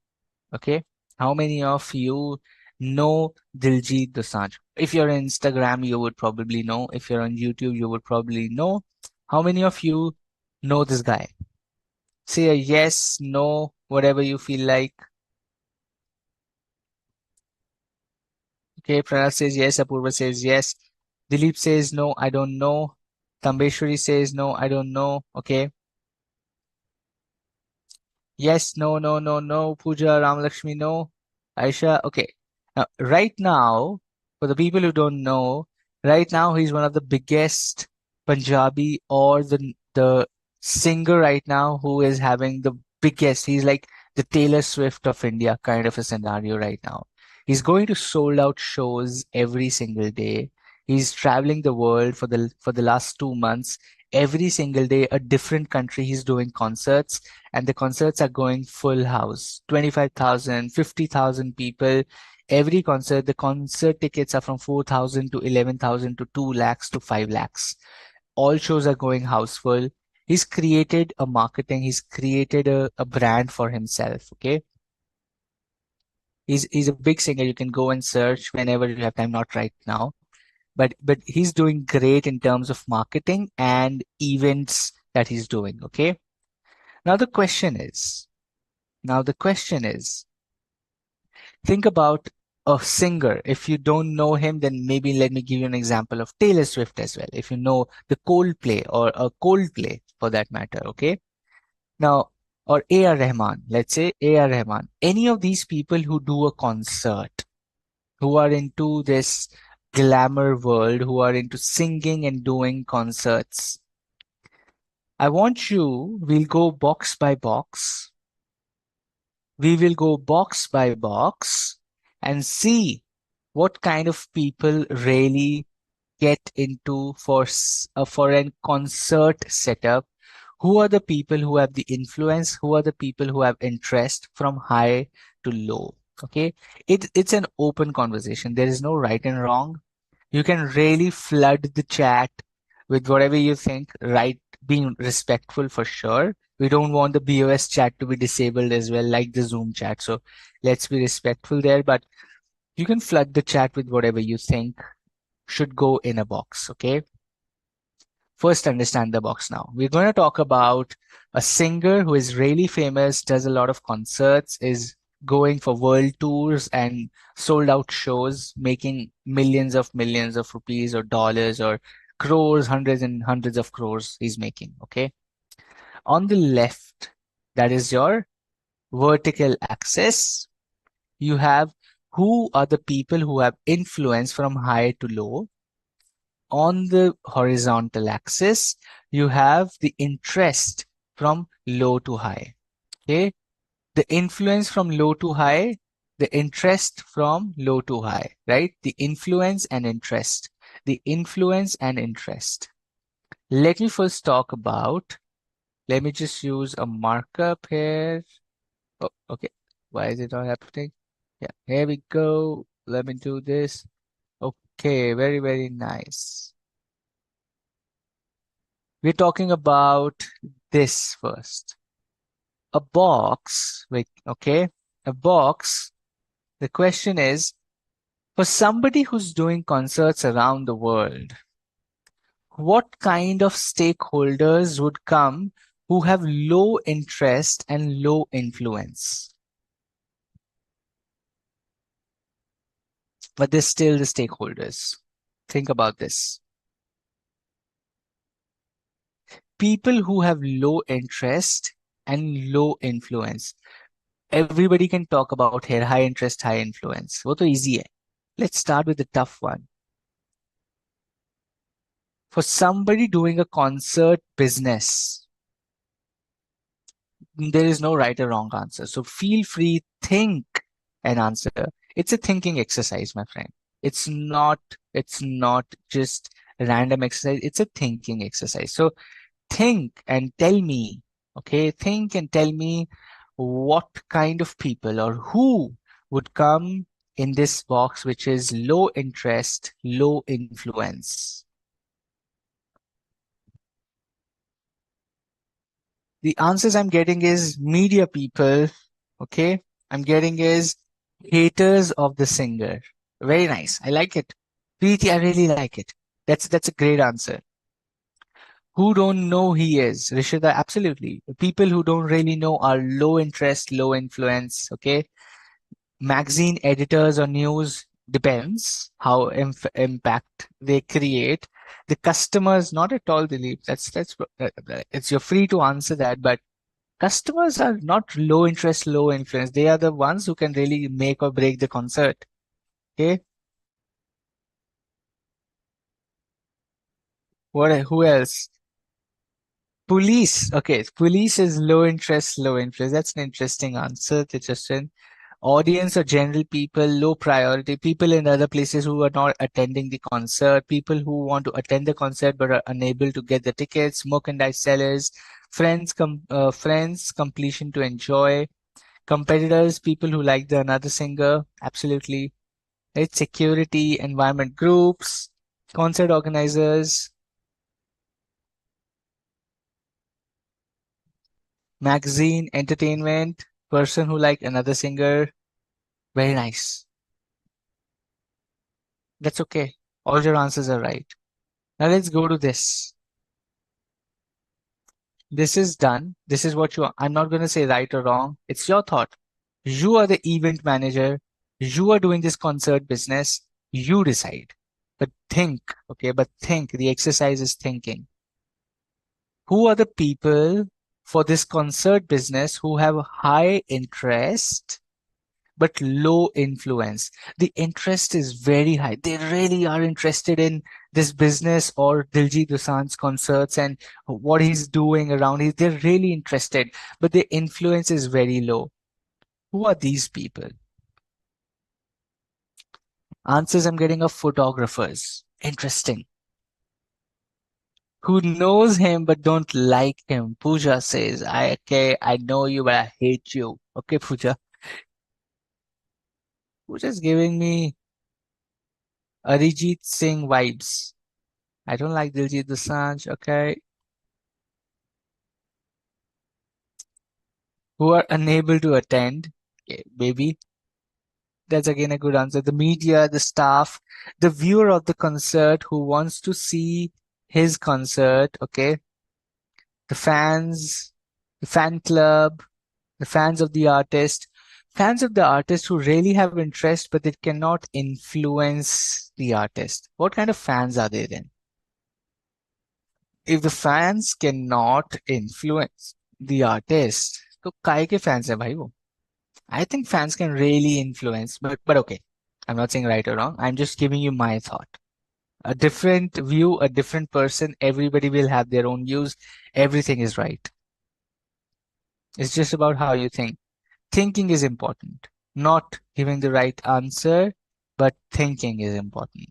Okay. How many of you know Diljit Dosanjh? If you're on Instagram, you would probably know. If you're on YouTube, you would probably know. How many of you know this guy? Say a yes, no, whatever you feel like. Okay, Pranav says yes, Apurva says yes. Dilip says no, I don't know. Tambeshwari says no, I don't know. Okay. Yes, no, no, no, no. Pooja, Ramalakshmi, no. Aisha, okay. Now, right now, for the people who don't know, right now he's one of the biggest Punjabi or the singer right now who is having the biggest. He's like the Taylor Swift of India kind of a scenario right now. He's going to sold out shows every single day. He's traveling the world for the last 2 months. Every single day, a different country. He's doing concerts and the concerts are going full house, 25,000, 50,000 people. Every concert, the concert tickets are from 4,000 to 11,000 to 2 lakhs to 5 lakhs. All shows are going house full. He's created a marketing, he's created a brand for himself. Okay. He's a big singer. You can go and search whenever you have time, not right now. but he's doing great in terms of marketing and events that he's doing. Okay. Now the question is, now the question is, think about a singer. If you don't know him, then maybe let me give you an example of Taylor Swift as well. If you know the Coldplay or a Coldplay for that matter, okay? Now, or A.R. Rahman, let's say A.R. Rahman, any of these people who do a concert, who are into this glamour world, who are into singing and doing concerts, I want you, we'll go box by box. We will go box by box and see what kind of people really get into for a concert setup. Who are the people who have the influence? Who are the people who have interest from high to low? Okay, it's an open conversation. There is no right and wrong. You can really flood the chat with whatever you think, right? Being respectful for sure. We don't want the BOS chat to be disabled as well, like the Zoom chat. So let's be respectful there. But you can flood the chat with whatever you think should go in a box. Okay. First, understand the box now. We're going to talk about a singer who is really famous, does a lot of concerts, is going for world tours and sold out shows, making millions of rupees or dollars or crores, hundreds and hundreds of crores he's making. Okay. On the left, that is your vertical axis. You have who are the people who have influence from high to low. On the horizontal axis, you have the interest from low to high. Okay. The influence from low to high, the interest from low to high, right? The influence and interest. The influence and interest. Let me first talk about, let me just use a markup here. Oh, okay. Why is it not happening? Yeah, here we go. Let me do this. Okay, very, very nice. We're talking about this first. A box, wait, okay, a box. The question is, for somebody who's doing concerts around the world, what kind of stakeholders would come who have low interest and low influence? But they're still the stakeholders. Think about this. People who have low interest and low influence. Everybody can talk about here high interest, high influence. वो तो easy है. Let's start with the tough one. For somebody doing a concert business, there is no right or wrong answer. So feel free, think an answer. It's a thinking exercise, my friend. It's not just a random exercise. It's a thinking exercise. So think and tell me, okay, think and tell me what kind of people or who would come in this box, which is low interest, low influence. The answers I'm getting is media people. Okay. I'm getting is haters of the singer. Very nice. I like it. Preeti, I really like it. That's a great answer. Who don't know he is? Rishita, absolutely. People who don't really know are low interest, low influence. Okay. Magazine editors or news depends how impact they create. The customers, not at all, Dilip. It's you're free to answer that, but customers are not low interest, low influence. They are the ones who can really make or break the concert. Okay. Who else? Police. Okay. Police is low interest, low influence. That's an interesting answer, Justin. Audience or general people, low priority. People in other places who are not attending the concert. People who want to attend the concert but are unable to get the tickets. Merchandise sellers. Friends, completion to enjoy. Competitors, people who like the another singer, absolutely. Right? Security, environment groups, concert organizers, magazine, entertainment, person who like another singer. Very nice. That's okay. All your answers are right. Now let's go to this. This is done. This is what I'm not going to say right or wrong. It's your thought. You are the event manager. You are doing this concert business. You decide. But think, okay, but think. The exercise is thinking. Who are the people for this concert business who have high interest but low influence? The interest is very high. They really are interested in this business or Diljit Dosanjh's concerts and what he's doing around. They're really interested, but the influence is very low. Who are these people? Answers I'm getting are photographers. Interesting. Who knows him but don't like him? Pooja says, okay, I know you, but I hate you. Okay, Pooja. Pooja's giving me Arijit Singh vibes. I don't like Diljit Dosanjh. Okay. Who are unable to attend. Okay, maybe. That's again a good answer. The media, the staff, the viewer of the concert who wants to see his concert. Okay. The fans, the fan club, the fans of the artist, fans of the artist who really have interest but they cannot influence the artist. What kind of fans are they then? If the fans cannot influence the artist, तो काय के fans है भाई वो? I think fans can really influence, but okay. I'm not saying right or wrong. I'm just giving you my thought. A different view, a different person, everybody will have their own views. Everything is right. It's just about how you think. Thinking is important. Not giving the right answer, but thinking is important.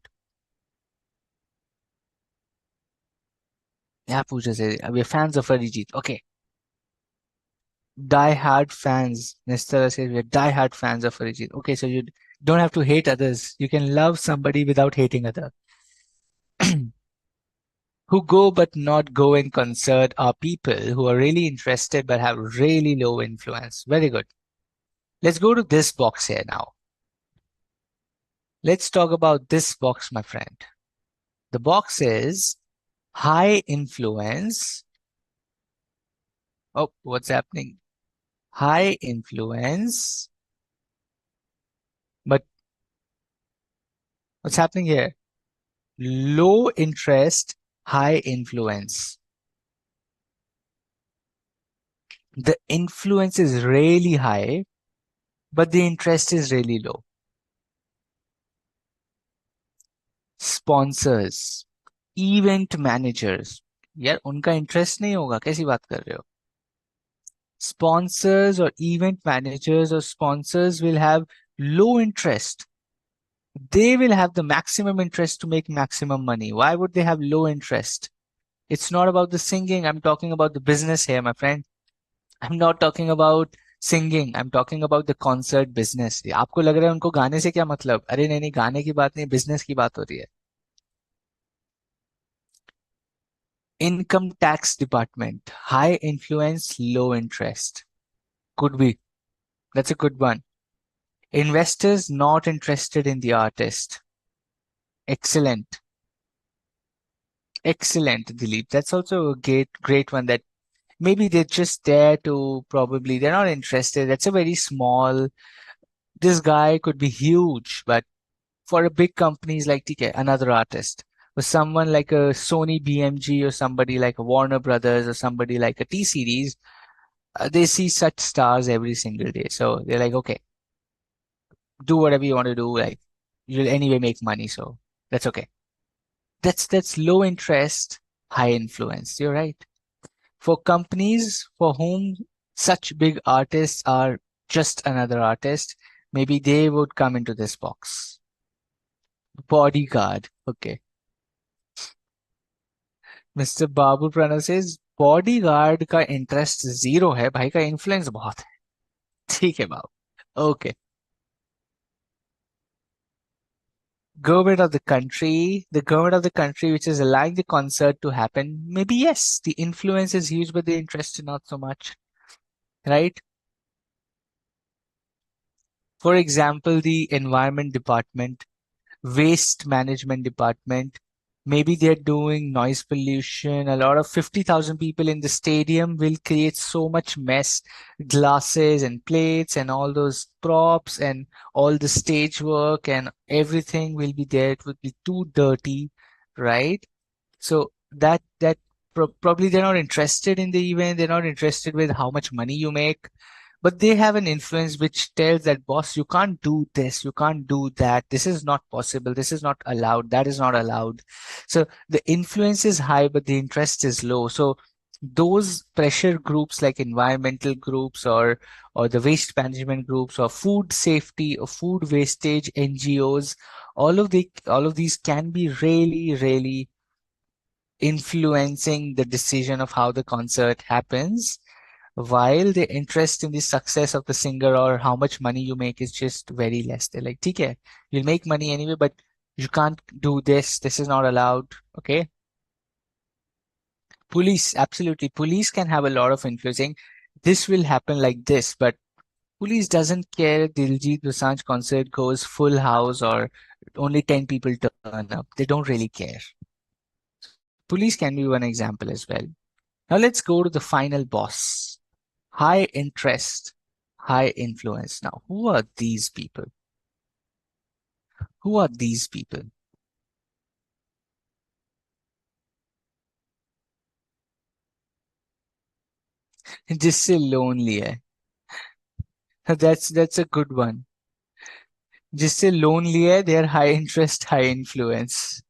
Yeah, Pooja says, we're fans of Arijit. Okay. Die-hard fans. Nestle says, we're die-hard fans of Arijit. Okay, so you don't have to hate others. You can love somebody without hating others. Who go but not go in concert are people who are really interested but have really low influence. Very good. Let's go to this box here now. Let's talk about this box, my friend. The box is high influence. Oh, what's happening? High influence. But what's happening here? Low interest, high influence. The influence is really high, but the interest is really low. Sponsors, event managers. यार उनका interest नहीं होगा, कैसी बात कर रहे हो? Sponsors or event managers or sponsors will have low interest. They will have the maximum interest to make maximum money. Why would they have low interest? It's not about the singing. I'm talking about the business here, my friend. I'm not talking about singing. I'm talking about the concert business. आपको लग रहा है उनको गाने से क्या मतलब? अरे नहीं नहीं, गाने की बात नहीं, बिजनेस की बात हो रही है. Income tax department, high influence, low interest. Could be. That's a good one. Investors not interested in the artist. Excellent. Excellent, Dilip. That's also a great one that maybe they're just there to probably, they're not interested. That's a very small, this guy could be huge, but for a big companies like TK, another artist, or someone like a Sony BMG or somebody like a Warner Brothers or somebody like a T Series, they see such stars every single day. So they're like, okay, do whatever you want to do. Like you'll anyway make money. So that's okay. That's low interest, high influence. You're right. For companies for whom such big artists are just another artist, maybe they would come into this box. Bodyguard. Okay. Mr. Babu Prana says bodyguard का interest zero है, भाई का influence बहुत है. ठीक है बाबू. Okay. Government of the government of the country which is allowing the concert to happen, maybe yes, the influence is huge, but the interest is not so much, right? For example, the environment department, waste management department. Maybe they're doing noise pollution. A lot of 50,000 people in the stadium will create so much mess, glasses and plates and all those props and all the stage work and everything will be there. It would be too dirty, right? So that probably they're not interested in the event. They're not interested with how much money you make, but they have an influence which tells that boss, you can't do this, you can't do that. This is not possible. This is not allowed. That is not allowed. So the influence is high, but the interest is low. So those pressure groups like environmental groups or the waste management groups or food safety or food wastage NGOs, all of these can be really, really influencing the decision of how the concert happens, while the interest in the success of the singer or how much money you make is just very less. They're like, okay, you'll make money anyway, but you can't do this. This is not allowed. Okay. Police, absolutely. Police can have a lot of influencing. This will happen like this, but police doesn't care if Diljit Dosanjh concert goes full house or only 10 people turn up. They don't really care. Police can be one example as well. Now let's go to the final boss. High interest, high influence. Now, who are these people? Who are these people? जिससे loan लिया है. That's a good one. जिससे loan लिया है, they are high interest, high influence.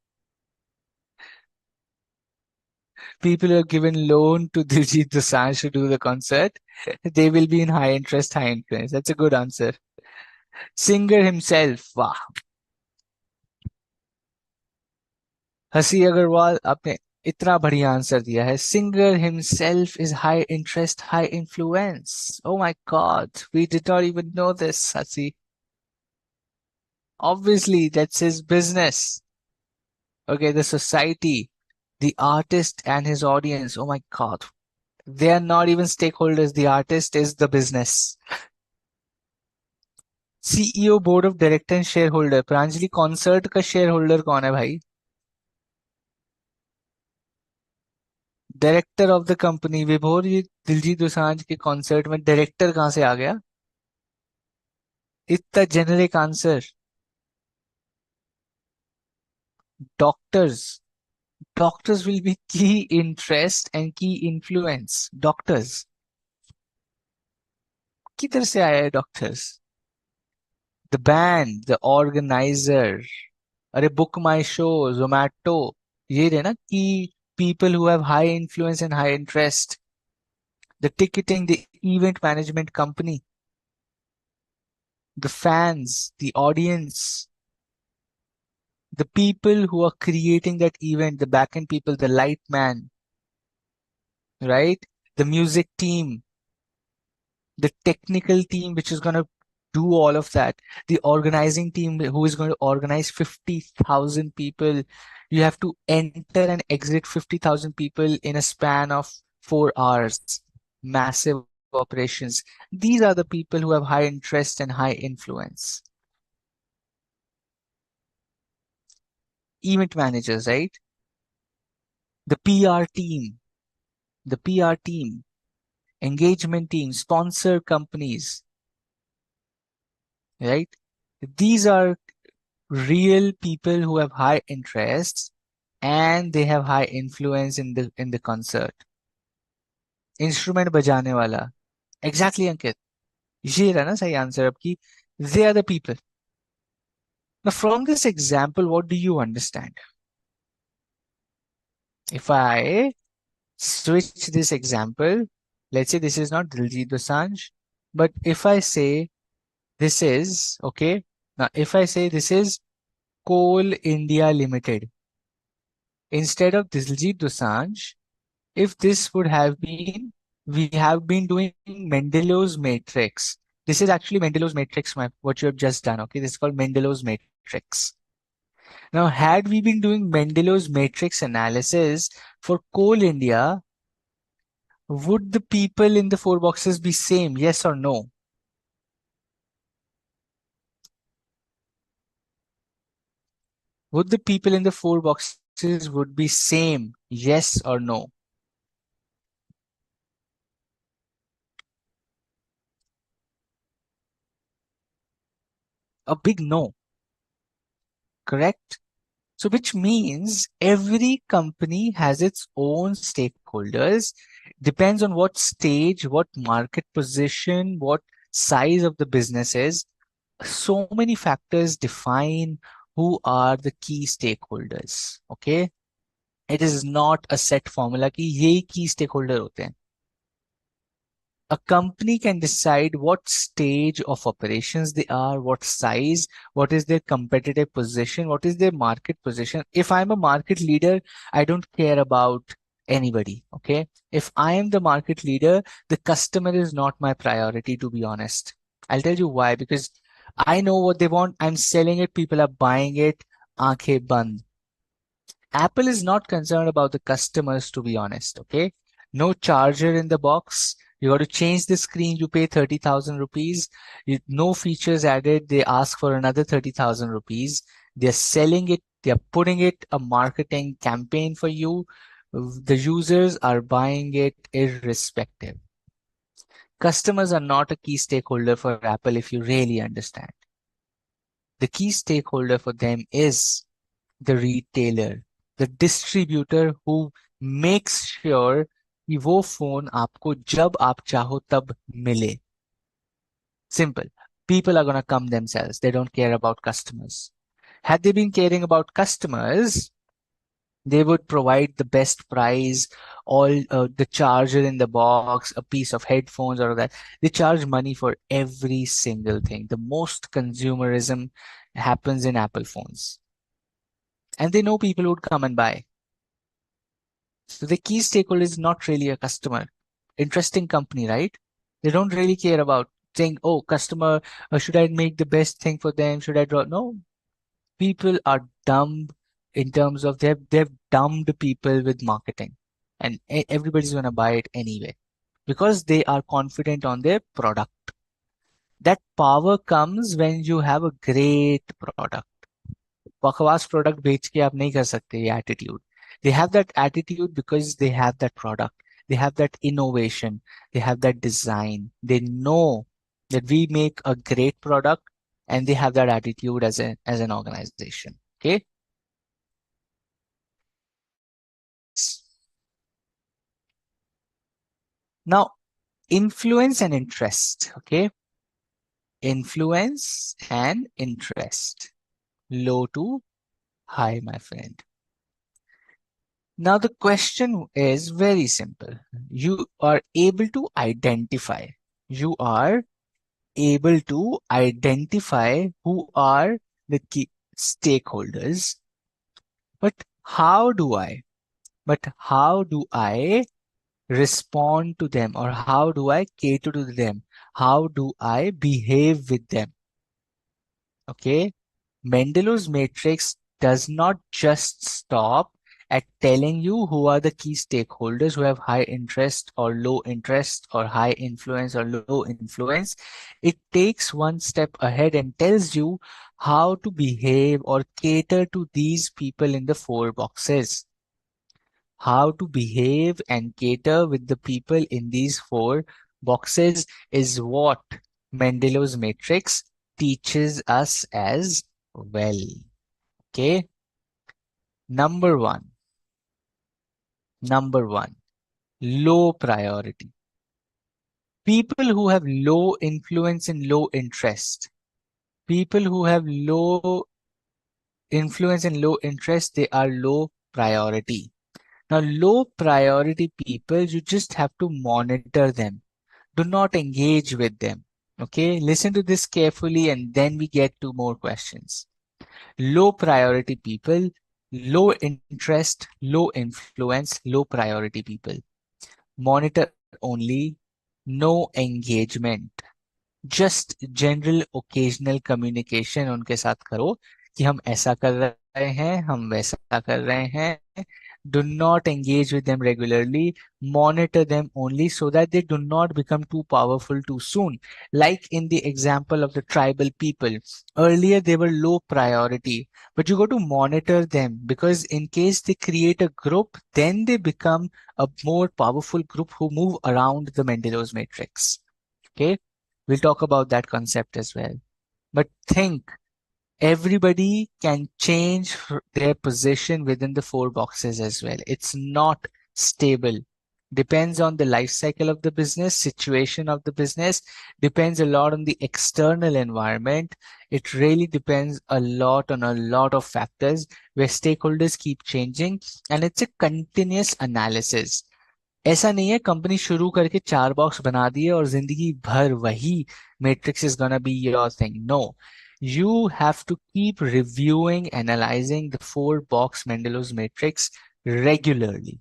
People who are given loan to Diljit Dosanjh to do the concert, they will be in high interest, high influence. That's a good answer. Singer himself, wow. हसी अग्रवाल आपने इतना बढ़िया answer दिया है. Singer himself is high interest, high influence. Oh my God, we did not even know this, Hasi. Obviously, that's his business. Okay, the society, the artist and his audience. Oh my God, they are not even stakeholders. The artist is the business. CEO, board of director and shareholder. Pranjali concert का share holder कौन है भाई? Director of the company. विभोर, ये दिलजीत दोसांझ के concert में director कहाँ से आ गया? इतना generic answer. Doctors. Doctors will be की इंटरेस्ट एंड की इन्फ्लुएंस. डॉक्टर्स किधर से आया है doctors? The band, the organiser. अरे बुक माई शो, जोमैटो, ये रहे ना कि people who have high influence and high interest. The ticketing, the event management company, the fans, the audience, the people who are creating that event, the backend people, the light man, right? The music team, the technical team, which is going to do all of that, the organizing team who is going to organize 50,000 people. You have to enter and exit 50,000 people in a span of 4 hours. Massive operations. These are the people who have high interest and high influence. Event managers, right? The PR team, the PR team, engagement team, sponsor companies, right? These are real people who have high interests and they have high influence in the concert. Instrument बजाने वाला. Exactly, Ankit. ये रहा ना सही answer आपकी. They are the people. Now, from this example, what do you understand? If I switch this example, let's say this is not Diljit Dosanjh, but if I say this is, okay, now if I say this is Coal India Limited, instead of Diljit Dosanjh, if this would have been, we have been doing Mendelow's matrix. This is actually Mendelow's matrix, what you have just done, okay? This is called Mendelow's matrix. Now, had we been doing Mendelow's matrix analysis for Coal India, would the people in the four boxes be same? Yes or no? Would the people in the four boxes would be same? Yes or no? A big no, correct? So which means every company has its own stakeholders, depends on what stage, what market position, what size of the business is. So many factors define who are the key stakeholders. Okay. It is not a set formula कि ये key stakeholder होते हैं. A company can decide what stage of operations they are, what size, what is their competitive position, what is their market position. If I'm a market leader, I don't care about anybody. Okay. If I am the market leader, the customer is not my priority, to be honest. I'll tell you why, because I know what they want. I'm selling it. People are buying it. Aankhein band. Apple is not concerned about the customers, to be honest. Okay. No charger in the box. You got to change the screen. You pay 30,000 rupees. No features added. They ask for another 30,000 rupees. They're selling it. They're putting it a marketing campaign for you. The users are buying it irrespective. Customers are not a key stakeholder for Apple if you really understand. The key stakeholder for them is the retailer, the distributor who makes sure कि वो phone आपको जब आप चाहो तब मिले. Simple. People are going to come themselves. They don't care about customers. Had they been caring about customers, they would provide the best price, all the charger in the box, a piece of headphones, or that. They charge money for every single thing. The most consumerism happens in Apple phones. And they know people would come and buy. So the key stakeholder is not really a customer. Interesting company, right? They don't really care about saying, oh, customer, should I make the best thing for them? Should I draw? No, people are dumb in terms of they've dumbed people with marketing, and everybody's going to buy it anyway because they are confident on their product. That power comes when you have a great product. बकवास product बेच के आप नहीं कर सकते ये attitude. They have that attitude because they have that product, they have that innovation, they have that design. They know that we make a great product, and they have that attitude as an organization. Okay. Now, influence and interest. Okay. Influence and interest. Low to high, my friend. Now, the question is very simple. You are able to identify, you are able to identify who are the key stakeholders, but how do I, but how do I respond to them, or how do I cater to them? How do I behave with them? Okay. Mendelow's matrix does not just stop at telling you who are the key stakeholders who have high interest or low interest or high influence or low influence. It takes one step ahead and tells you how to behave or cater to these people in the four boxes. How to behave and cater with the people in these four boxes is what Mendelow's matrix teaches us as well. Okay. Number one, low priority. People who have low influence and low interest. People who have low influence and low interest, they are low priority. Now, low priority people, you just have to monitor them. Do not engage with them. Okay. Listen to this carefully, and then we get to more questions. Low priority people, low interest, low influence, low priority people. Monitor only, no engagement. Just general occasional communication उनके साथ करो कि हम ऐसा कर रहे हैं, हम वैसा कर रहे हैं. Do not engage with them regularly. Monitor them only so that they do not become too powerful too soon. Like in the example of the tribal people, earlier they were low priority, but you got to monitor them because in case they create a group, then they become a more powerful group who move around the Mendelow's matrix. Okay, we'll talk about that concept as well. But think, everybody can change their position within the four boxes as well. It's not stable. Depends on the life cycle of the business, situation of the business, depends a lot on the external environment. It really depends a lot on a lot of factors where stakeholders keep changing, and it's a continuous analysis. ऐसा नहीं है company शुरू करके चार box बना दिए और जिंदगी भर वही matrix is gonna be your thing. No, you have to keep reviewing, analyzing the four box Mendelow's matrix regularly.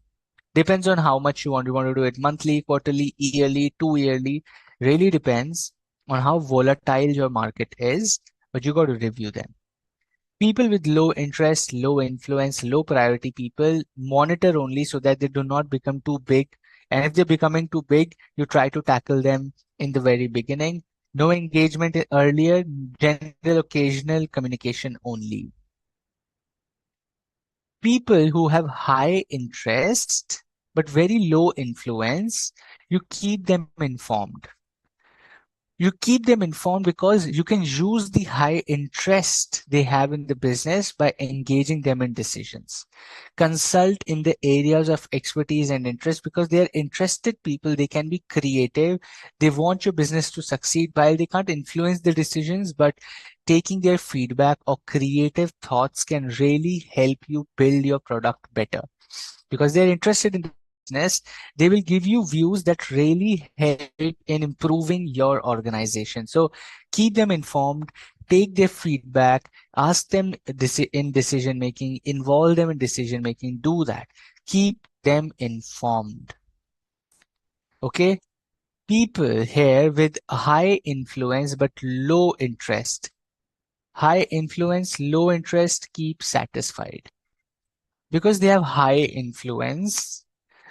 Depends on how much you want. You want to do it monthly, quarterly, yearly, 2 yearly. Really depends on how volatile your market is, but you got to review them. People with low interest, low influence, low priority people monitor only so that they do not become too big. And if they're becoming too big, you try to tackle them in the very beginning. No engagement earlier, general occasional communication only. People who have high interest but very low influence, you keep them informed. You keep them informed because you can use the high interest they have in the business by engaging them in decisions. Consult in the areas of expertise and interest because they are interested people. They can be creative. They want your business to succeed. While they can't influence the decisions, but taking their feedback or creative thoughts can really help you build your product better because they're interested in the business. They will give you views that really help in improving your organization. So keep them informed, take their feedback, ask them in decision making, involve them in decision making. Do that. Keep them informed. Okay. People here with high influence but low interest. High influence, low interest, keep satisfied because they have high influence.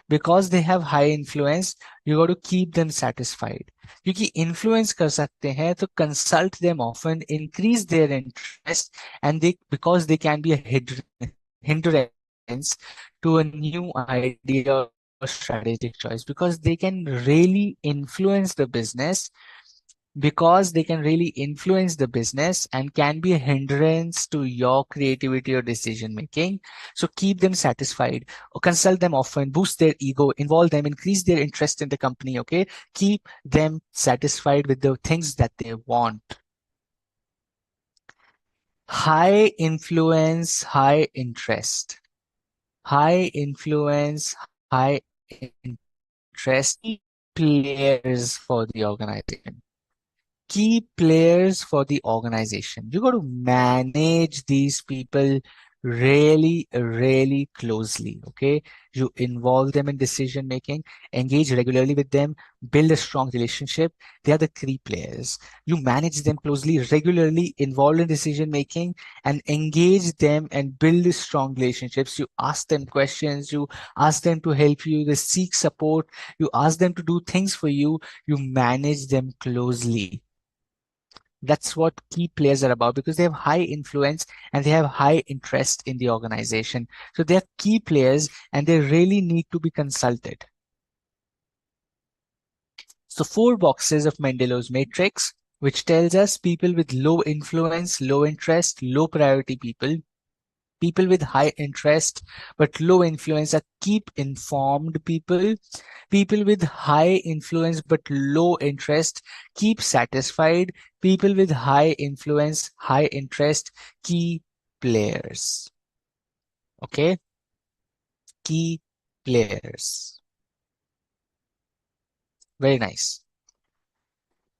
Because they have high influence, you got to keep them satisfied. क्योंकि influence कर सकते हैं तो consult them often, increase their interest, and they because they can be a hindrance to a new idea or strategic choice because they can really influence the business, because they can really influence the business and can be a hindrance to your creativity or decision making. So keep them satisfied or consult them often, boost their ego, involve them, increase their interest in the company. Okay. Keep them satisfied with the things that they want. High influence, high interest. High influence, high interest, players for the organization. Key players for the organization. You got to manage these people really, really closely. Okay. You involve them in decision making, engage regularly with them, build a strong relationship. They are the key players. You manage them closely, regularly involved in decision making, and engage them and build strong relationships. You ask them questions, you ask them to help you, they seek support, you ask them to do things for you, you manage them closely. That's what key players are about because they have high influence and they have high interest in the organization. So they're key players and they really need to be consulted. So four boxes of Mendelow's matrix, which tells us people with low influence, low interest, low priority people. People with high interest but low influence are keep informed people. People with high influence but low interest, keep satisfied. People with high influence, high interest, key players. Okay, key players. Very nice.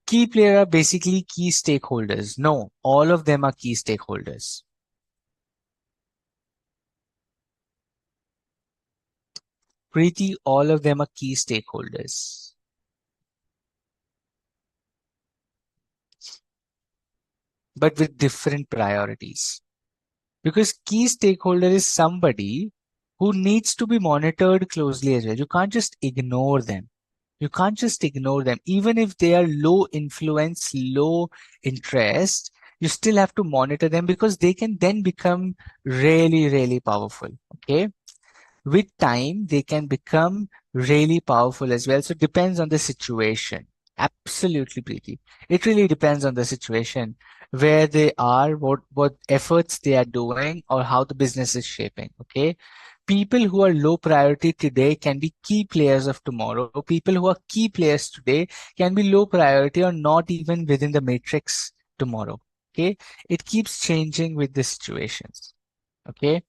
Key player are basically key stakeholders. No, all of them are key stakeholders. Pretty, all of them are key stakeholders. But with different priorities. Because key stakeholder is somebody who needs to be monitored closely as well. You can't just ignore them. You can't just ignore them. Even if they are low influence, low interest, you still have to monitor them because they can then become really, really powerful. Okay. With time, they can become really powerful as well. So it depends on the situation. Absolutely, Preeti. It really depends on the situation, where they are, what efforts they are doing, or how the business is shaping. Okay. People who are low priority today can be key players of tomorrow. People who are key players today can be low priority or not even within the matrix tomorrow. Okay. It keeps changing with the situations. Okay.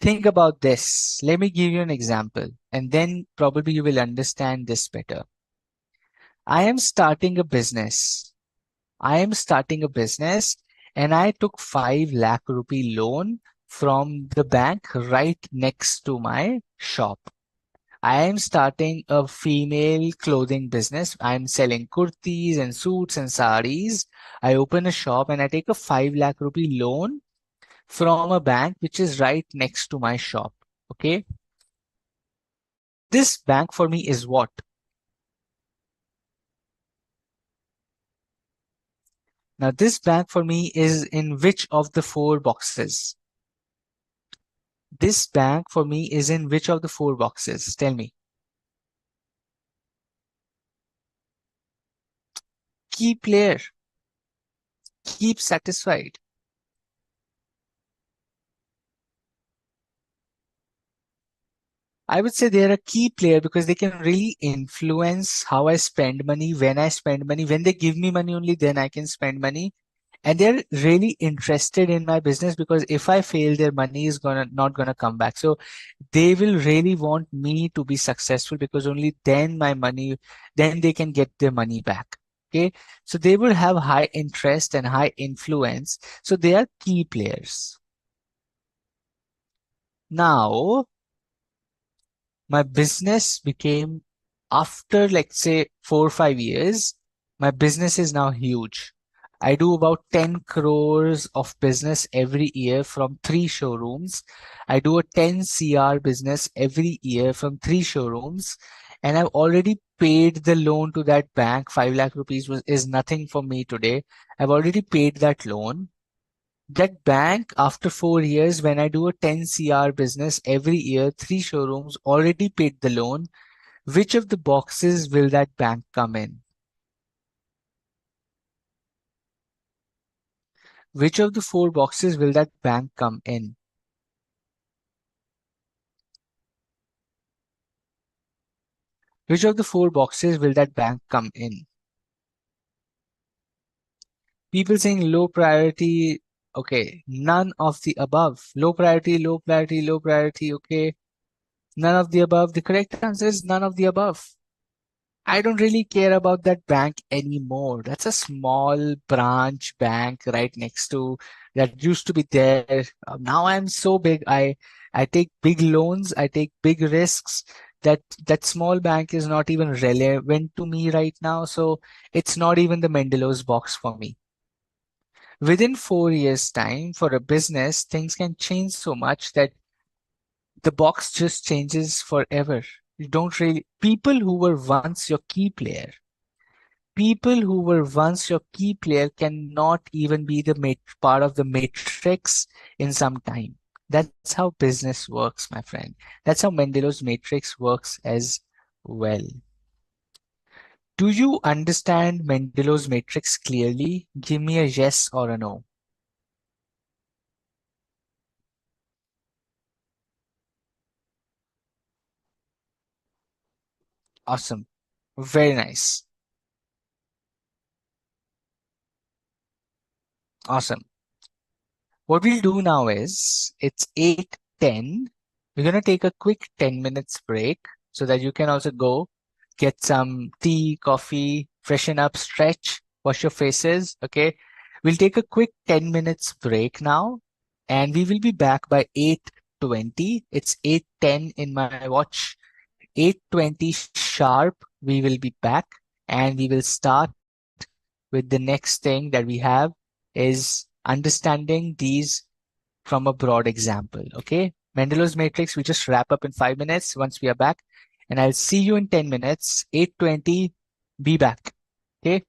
Think about this. Let me give you an example, and then probably you will understand this better. I am starting a business. I am starting a business, and I took 5 lakh rupee loan from the bank right next to my shop. I am starting a female clothing business. I'm selling kurtis and suits and saris. I open a shop and I take a 5 lakh rupee loan from a bank which is right next to my shop. Okay. This bank for me is what? Now, this bank for me is in which of the 4 boxes? This bank for me is in which of the 4 boxes? Tell me. Key player. Keep satisfied. I would say they're a key player because they can really influence how I spend money, when I spend money. When they give me money, only then I can spend money. And they're really interested in my business because if I fail, their money is gonna not gonna come back. So they will really want me to be successful because only then my money, then they can get their money back. Okay. So they will have high interest and high influence. So they are key players. Now, my business became, after like say 4 or 5 years, my business is now huge. I do about 10 crores of business every year from 3 showrooms. I do a 10 CR business every year from 3 showrooms. And I've already paid the loan to that bank. 5 lakh rupees is nothing for me today. I've already paid that loan. That bank, after 4 years, when I do a 10 CR business every year, 3 showrooms already paid the loan. Which of the boxes will that bank come in? Which of the 4 boxes will that bank come in? Which of the 4 boxes will that bank come in? People saying low priority. Okay, none of the above. Low priority, low priority, low priority. Okay, none of the above. The correct answer is none of the above. I don't really care about that bank anymore. That's a small branch bank right next to that used to be there. Now I'm so big. I take big loans. I take big risks. That small bank is not even relevant to me right now. So it's not even the Mendelow's box for me. Within 4 years' time, for a business, things can change so much that the box just changes forever. You don't really, people who were once your key player, people who were once your key player cannot even be the part of the matrix in some time. That's how business works, my friend. That's how Mendelow's matrix works as well. Do you understand Mendelow's matrix clearly? Give me a yes or a no. Awesome. Very nice. Awesome. What we'll do now is it's 8:10. We're gonna take a quick 10 minutes break so that you can also go get some tea, coffee, freshen up, stretch, wash your faces. Okay. We'll take a quick 10 minutes break now and we will be back by 8:20. It's 8:10 in my watch. 8:20 sharp. We will be back and we will start with the next thing that we have is understanding these from a broad example. Okay. Mendelow's matrix, we just wrap up in 5 minutes once we are back. And I'll see you in 10 minutes, 8:20. Be back. Okay.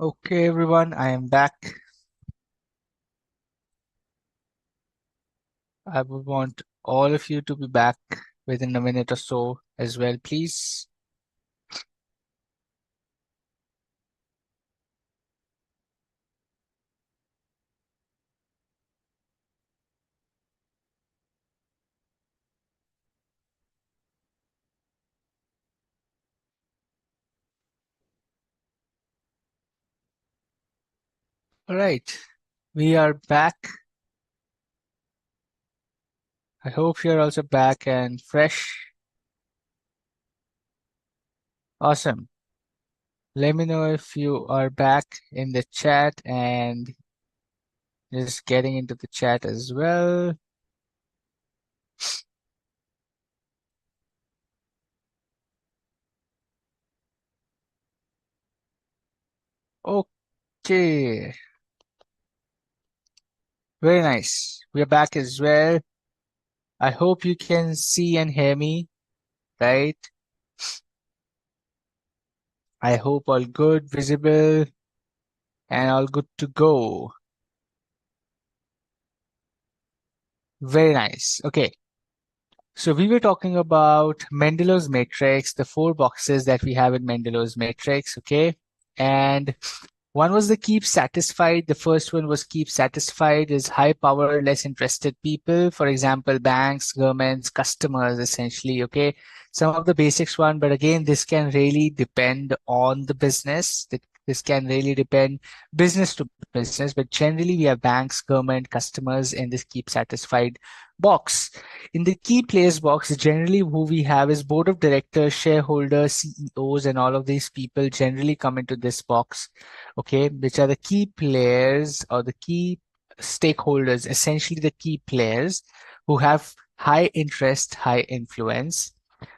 Okay, everyone, I am back. I would want all of you to be back within a minute or so as well, please. All right, we are back. I hope you're also back and fresh. Awesome. Let me know if you are back in the chat and just getting into the chat as well. Okay, very nice. We're back as well. I hope you can see and hear me, right? I hope all good, visible, and all good to go. Very nice. Okay. So we were talking about Mendelow's matrix, the four boxes that we have in Mendelow's matrix. Okay. And one was the keep satisfied. The first one was keep satisfied is high power, less interested people. For example, banks, governments, customers, essentially. Okay. Some of the basics one, but again, this can really depend on the business. This can really depend business to business, but generally we have banks, government, customers in this keep satisfied box. In the key players box, generally who we have is board of directors, shareholders, CEOs, and all of these people generally come into this box, okay, which are the key players or the key stakeholders, essentially the key players who have high interest, high influence.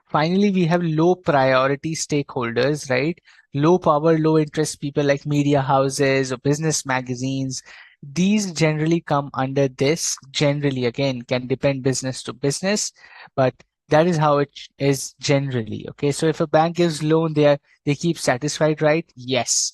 Finally, we have low priority stakeholders, right? Low power, low interest people like media houses or business magazines. These generally come under this. Generally, again, can depend business to business, but that is how it is generally. Okay, so if a bank gives loan, they keep satisfied, right? Yes.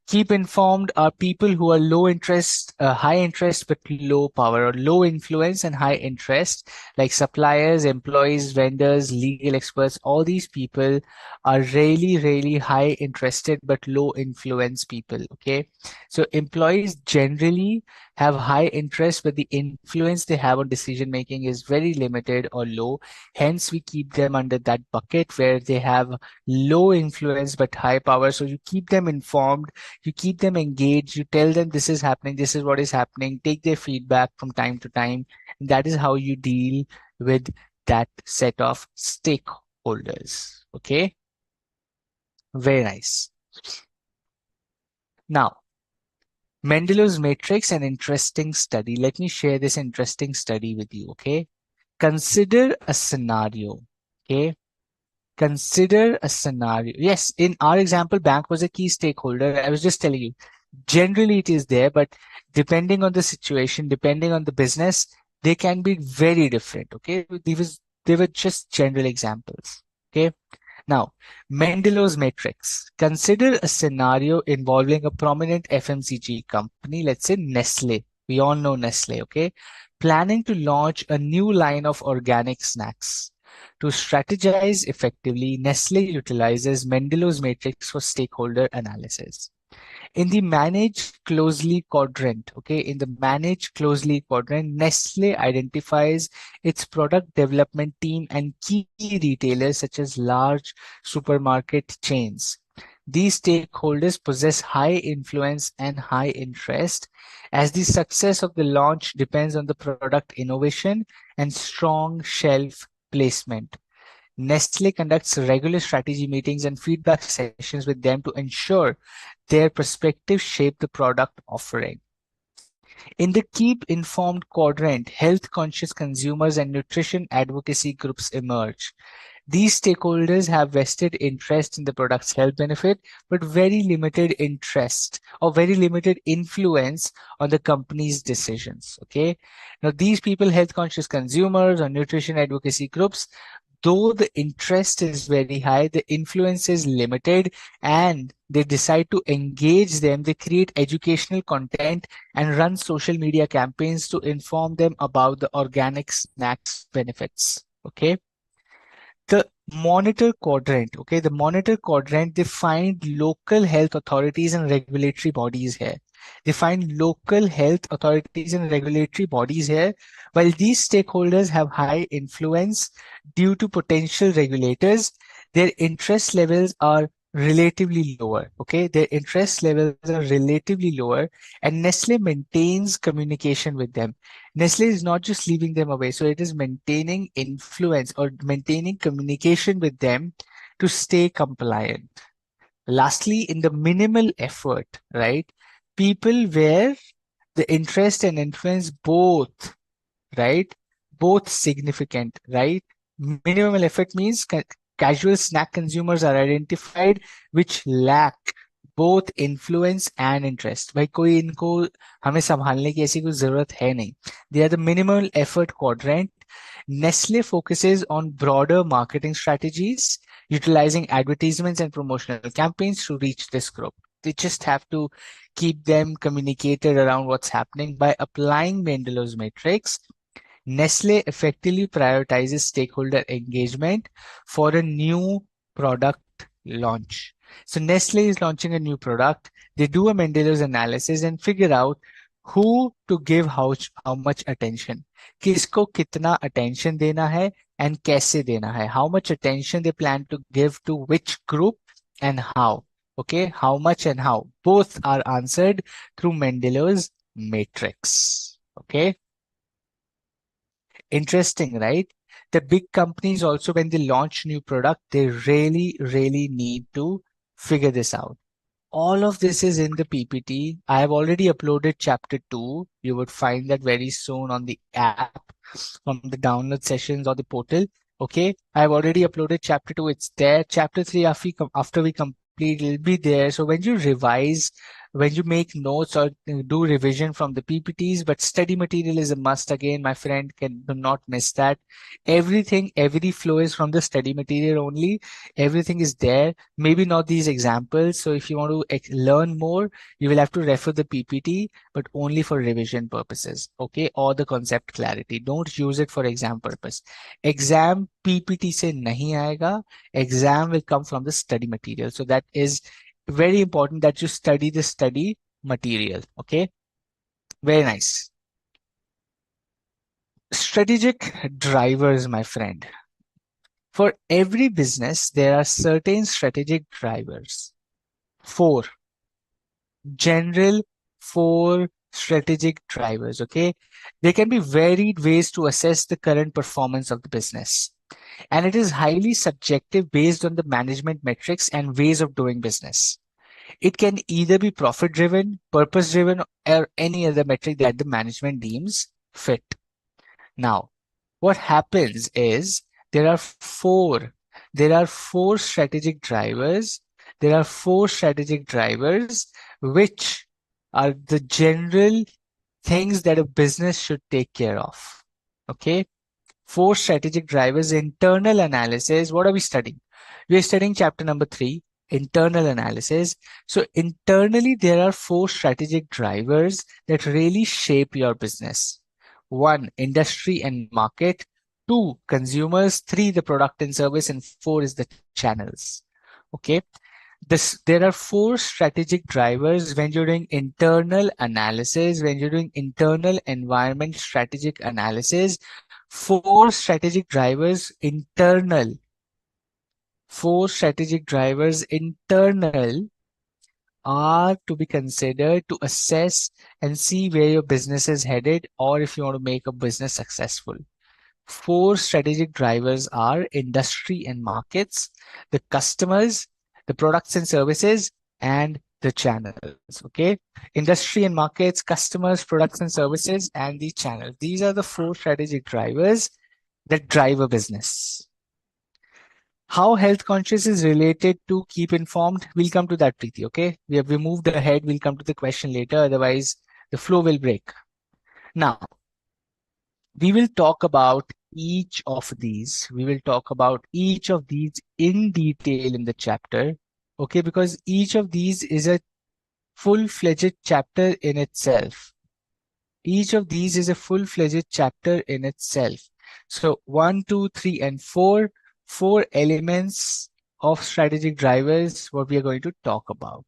Keep informed are people who are low interest, high interest, but low power or low influence and high interest, like suppliers, employees, vendors, legal experts. All these people are really, really high interested, but low influence people. Okay. So employees generally have high interest, but the influence they have on decision making is very limited or low. Hence, we keep them under that bucket where they have low influence, but high power. So you keep them informed, you keep them engaged, you tell them this is happening, this is what is happening, take their feedback from time to time. And that is how you deal with that set of stakeholders. Okay, very nice. Now, Mendelow's matrix, an interesting study. Let me share this interesting study with you. Okay, consider a scenario. Okay, consider a scenario. Yes, in our example, bank was a key stakeholder. I was just telling you, generally it is there, but depending on the situation, depending on the business, they can be very different. Okay, they were just general examples. Okay, now Mendelow's matrix. Consider a scenario involving a prominent FMCG company, let's say Nestle. We all know Nestle. Okay, planning to launch a new line of organic snacks. To strategize effectively, Nestle utilizes Mendelow's matrix for stakeholder analysis. In the manage closely quadrant, okay, in the manage closely quadrant, Nestle identifies its product development team and key retailers such as large supermarket chains. These stakeholders possess high influence and high interest, as the success of the launch depends on the product innovation and strong shelf placement. Nestle conducts regular strategy meetings and feedback sessions with them to ensure their perspectives shape the product offering. In the keep informed quadrant, health conscious consumers and nutrition advocacy groups emerge. These stakeholders have vested interest in the product's health benefit, but very limited interest or very limited influence on the company's decisions. Okay. Now, these people, health conscious consumers or nutrition advocacy groups, though the interest is very high, the influence is limited, and they decide to engage them. They create educational content and run social media campaigns to inform them about the organic snacks benefits. Okay. The monitor quadrant, okay, the monitor quadrant, they find local health authorities and regulatory bodies here. They find local health authorities and regulatory bodies here. While these stakeholders have high influence due to potential regulators, their interest levels are relatively lower. Okay, their interest levels are relatively lower, and Nestle maintains communication with them. Nestle is not just leaving them away, so it is maintaining influence or maintaining communication with them to stay compliant. Lastly, in the minimal effort, right? People where the interest and influence both, right? Both significant, right? Minimal effort means casual snack consumers are identified which lack both influence and interest. भाई कोई इनको हमें संभालने की ऐसी कोई जरूरत है नहीं. They are the minimal effort quadrant. Nestle focuses on broader marketing strategies, utilizing advertisements and promotional campaigns to reach this group. They just have to keep them communicated around what's happening by applying Mendelow's matrix. Nestle effectively prioritizes stakeholder engagement for a new product launch. So Nestle is launching a new product. They do a Mendelow's analysis and figure out who to give how much attention. किसको कितना attention देना है and कैसे देना है. How much attention they plan to give to which group and how. Okay, how much and how. Both are answered through Mendelow's matrix. Okay. Interesting, right? The big companies also, when they launch new product, they really need to figure this out. All of this is in the PPT. I have already uploaded chapter 2. You would find that very soon on the app, from the download sessions or the portal. Okay, I have already uploaded chapter 2. It's there. Chapter 3, after we complete, it'll be there. So when you revise, when you make notes or do revision from the PPTs, but study material is a must. Again, my friend, can do not miss that. Every flow is from the study material only. Everything is there. Maybe not these examples. So if you want to learn more, you will have to refer the PPT, but only for revision purposes. Okay, or the concept clarity. Don't use it for exam purpose. Exam PPT से नहीं आएगा. Exam will come from the study material. So that is very important that you study the study material. Okay, very nice. Strategic drivers, my friend. For every business, there are certain strategic drivers. Four general, four strategic drivers. Okay, there can be varied ways to assess the current performance of the business, and it is highly subjective based on the management metrics and ways of doing business. It can either be profit driven, purpose driven, or any other metric that the management deems fit. Now, what happens is there are four strategic drivers. There are four strategic drivers which are the general things that a business should take care of. Okay, four strategic drivers. Internal analysis. What are we studying? We are studying chapter number 3, internal analysis. So internally, there are four strategic drivers that really shape your business. 1, industry and market. 2, consumers. 3, the product and service. And 4 is the channels. Okay. There are four strategic drivers when you're doing internal analysis, when you're doing internal environment strategic analysis. Four strategic drivers internal. Four strategic drivers internal are to be considered to assess and see where your business is headed, or if you want to make a business successful. Four strategic drivers are industry and markets, the customers, the products and services, and the channels. Okay, industry and markets, customers, products and services, and the channels. These are the four strategic drivers that drive a business. How health conscious is related to keep informed? We'll come to that, Preeti. Okay, we moved ahead. We'll come to the question later. Otherwise, the flow will break. Now, We will talk about each of these. We will talk about each of these in detail in the chapter. Okay, because each of these is a full-fledged chapter in itself. Each of these is a full-fledged chapter in itself. So one, two, three, and four elements of strategic drivers, what we are going to talk about.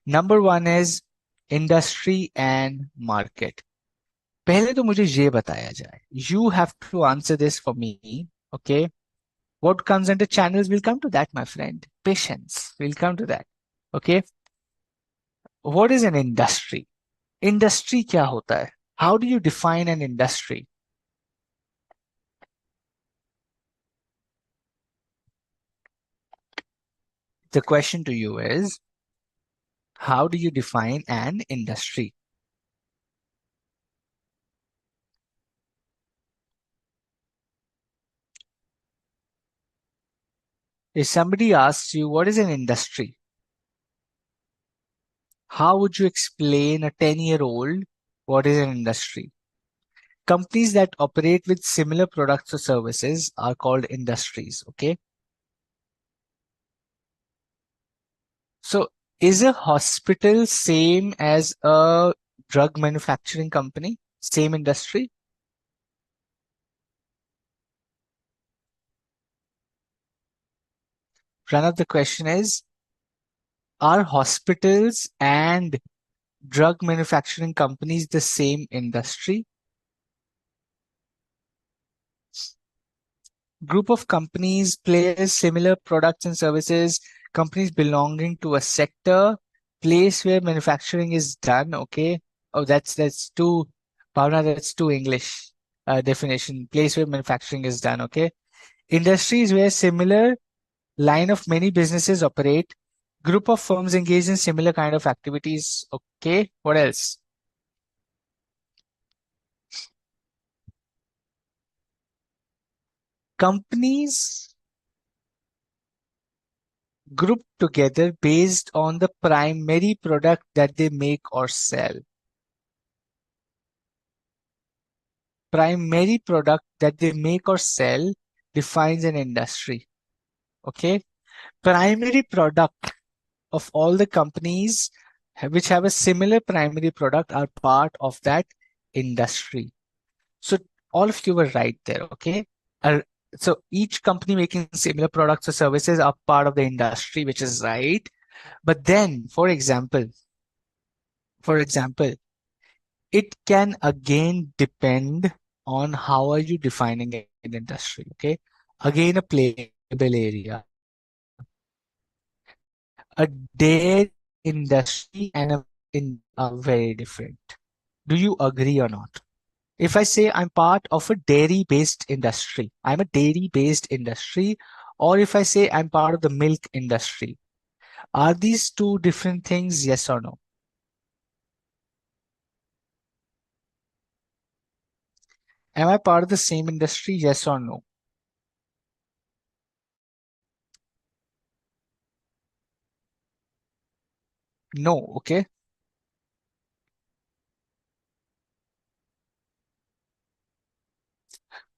Number one is industry and market. पहले तो मुझे ये बताया जाए. You have to answer this for me. Okay. What comes under channels, we'll come to that, my friend. Patience. We'll come to that. Okay. What is an industry? Industry क्या होता है? How do you define an industry? The question to you is, how do you define an industry? If somebody asks you, what is an industry? How would you explain a 10-year-old what is an industry? Companies that operate with similar products or services are called industries. Okay. So is a hospital same as a drug manufacturing company? Same industry? Pranav, the question is, are hospitals and drug manufacturing companies the same industry? Group of companies, players, similar products and services, companies belonging to a sector, place where manufacturing is done. Okay. Oh, that's too, Bhavna, that's too English definition. Place where manufacturing is done. Okay. Industries where similar line of many businesses operate. Group of firms engage in similar kind of activities. Okay. What else? Companies grouped together based on the primary product that they make or sell. Primary product that they make or sell defines an industry. Okay. Primary product of all the companies which have a similar primary product are part of that industry. So all of you were right there. Okay. Uh, so each company making similar products or services are part of the industry, which is right. But then, for example, it can again depend on how are you defining an industry. Okay. Again, a playable area. A dairy industry and a in are very different. Do you agree or not? If I say I'm part of a dairy based industry, I'm a dairy based industry, or if I say I'm part of the milk industry, are these two different things? Yes or no? Am I part of the same industry? Yes or no? No. Okay.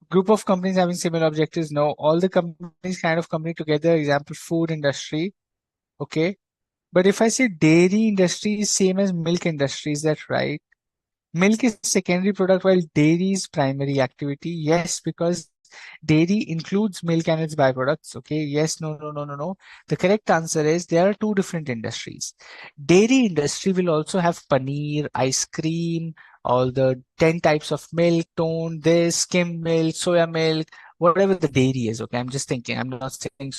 Group of companies having similar objectives? No. All the companies kind of company together, example, food industry. Okay. But if I say dairy industry is same as milk industry, is that right? Milk is secondary product while dairy is primary activity. Yes, because dairy includes milk and its byproducts. Okay. Yes, no, no, no, no, no. The correct answer is there are two different industries. Dairy industry will also have paneer, ice cream, all the 10 types of milk, tone, this, skim milk, soya milk, whatever the dairy is. Okay. I'm just thinking, I'm not saying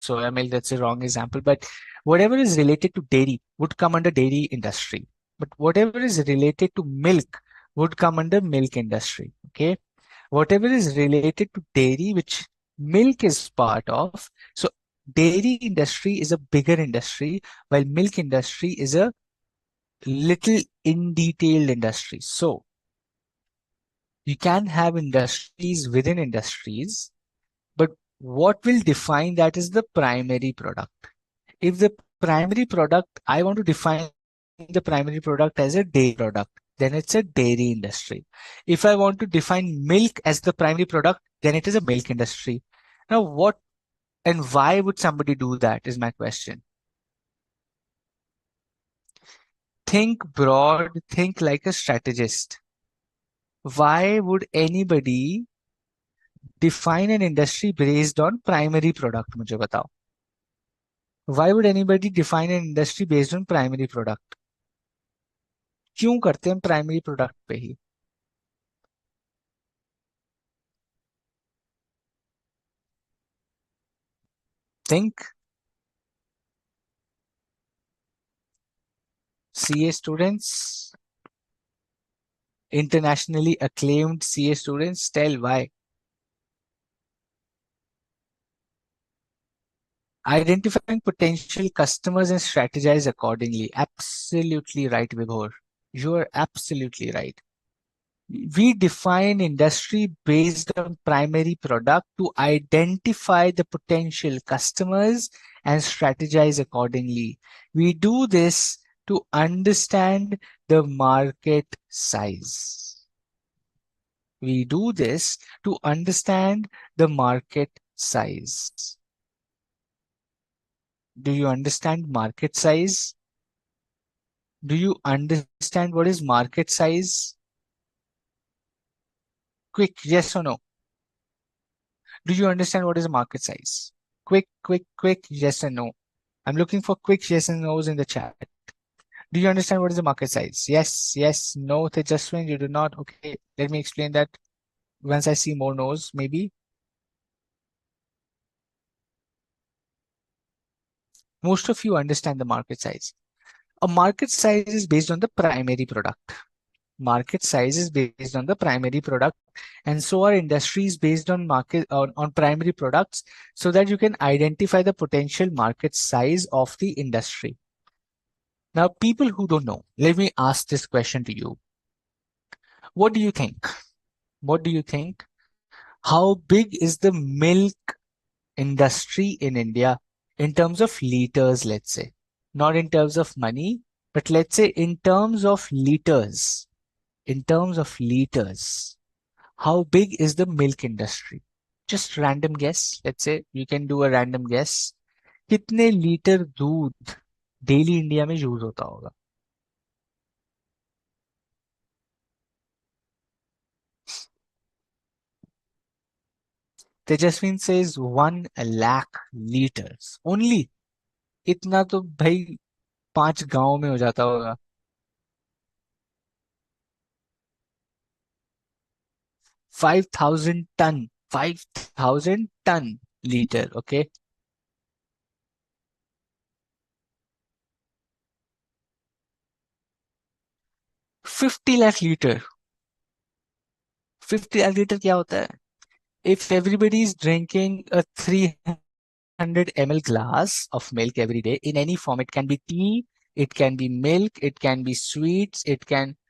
soya milk, that's a wrong example, but whatever is related to dairy would come under dairy industry. But whatever is related to milk would come under milk industry. Okay. Whatever is related to dairy, which milk is part of. So dairy industry is a bigger industry, while milk industry is a little in detailed industry. So you can have industries within industries, but what will define that is the primary product. If the primary product, I want to define the primary product as a dairy product. then it's a dairy industry. If I want to define milk as the primary product, then it is a milk industry. Now, what and why would somebody do that is my question. Think broad, think like a strategist. Why would anybody define an industry based on primary product? मुझे बताओ. Why would anybody define an industry based on primary product? क्यों करते हैं primary product पे ही? Think. CA students, internationally acclaimed CA students, tell why. Identifying potential customers and strategize accordingly. Absolutely right, Vibhor. You are absolutely right. We define industry based on primary product to identify the potential customers and strategize accordingly. We do this to understand the market size. We do this to understand the market size. Do you understand market size? Do you understand what is market size? Quick, yes or no? Do you understand what is market size? Quick, quick, quick, yes and no. I'm looking for quick yes and no's in the chat. Do you understand what is the market size? Yes, yes, no, Tejaswin, you do not. Okay, let me explain that once I see more no's, maybe. Most of you understand the market size. A market size is based on the primary product. Market size is based on the primary product, and so are industries based on on primary products, so that you can identify the potential market size of the industry. Now, people who don't know, let me ask this question to you. What do you think? What do you think? How big is the milk industry in India in terms of liters, let's say? Not in terms of money, but let's say in terms of liters. In terms of liters, how big is the milk industry? Just random guess. Let's say you can do a random guess. कितने litre दूध daily India में use होता होगा? तेजस्विन says 1 lakh liters only. इतना तो भाई 5 गांव में हो जाता होगा. 5,000 ton. 5,000 ton liter. Okay. 50 lakh liter. 50 lakh liter क्या होता है? If everybody is drinking a 300 ml glass of milk every day in any form, it can be tea, it can be milk, it can be sweets,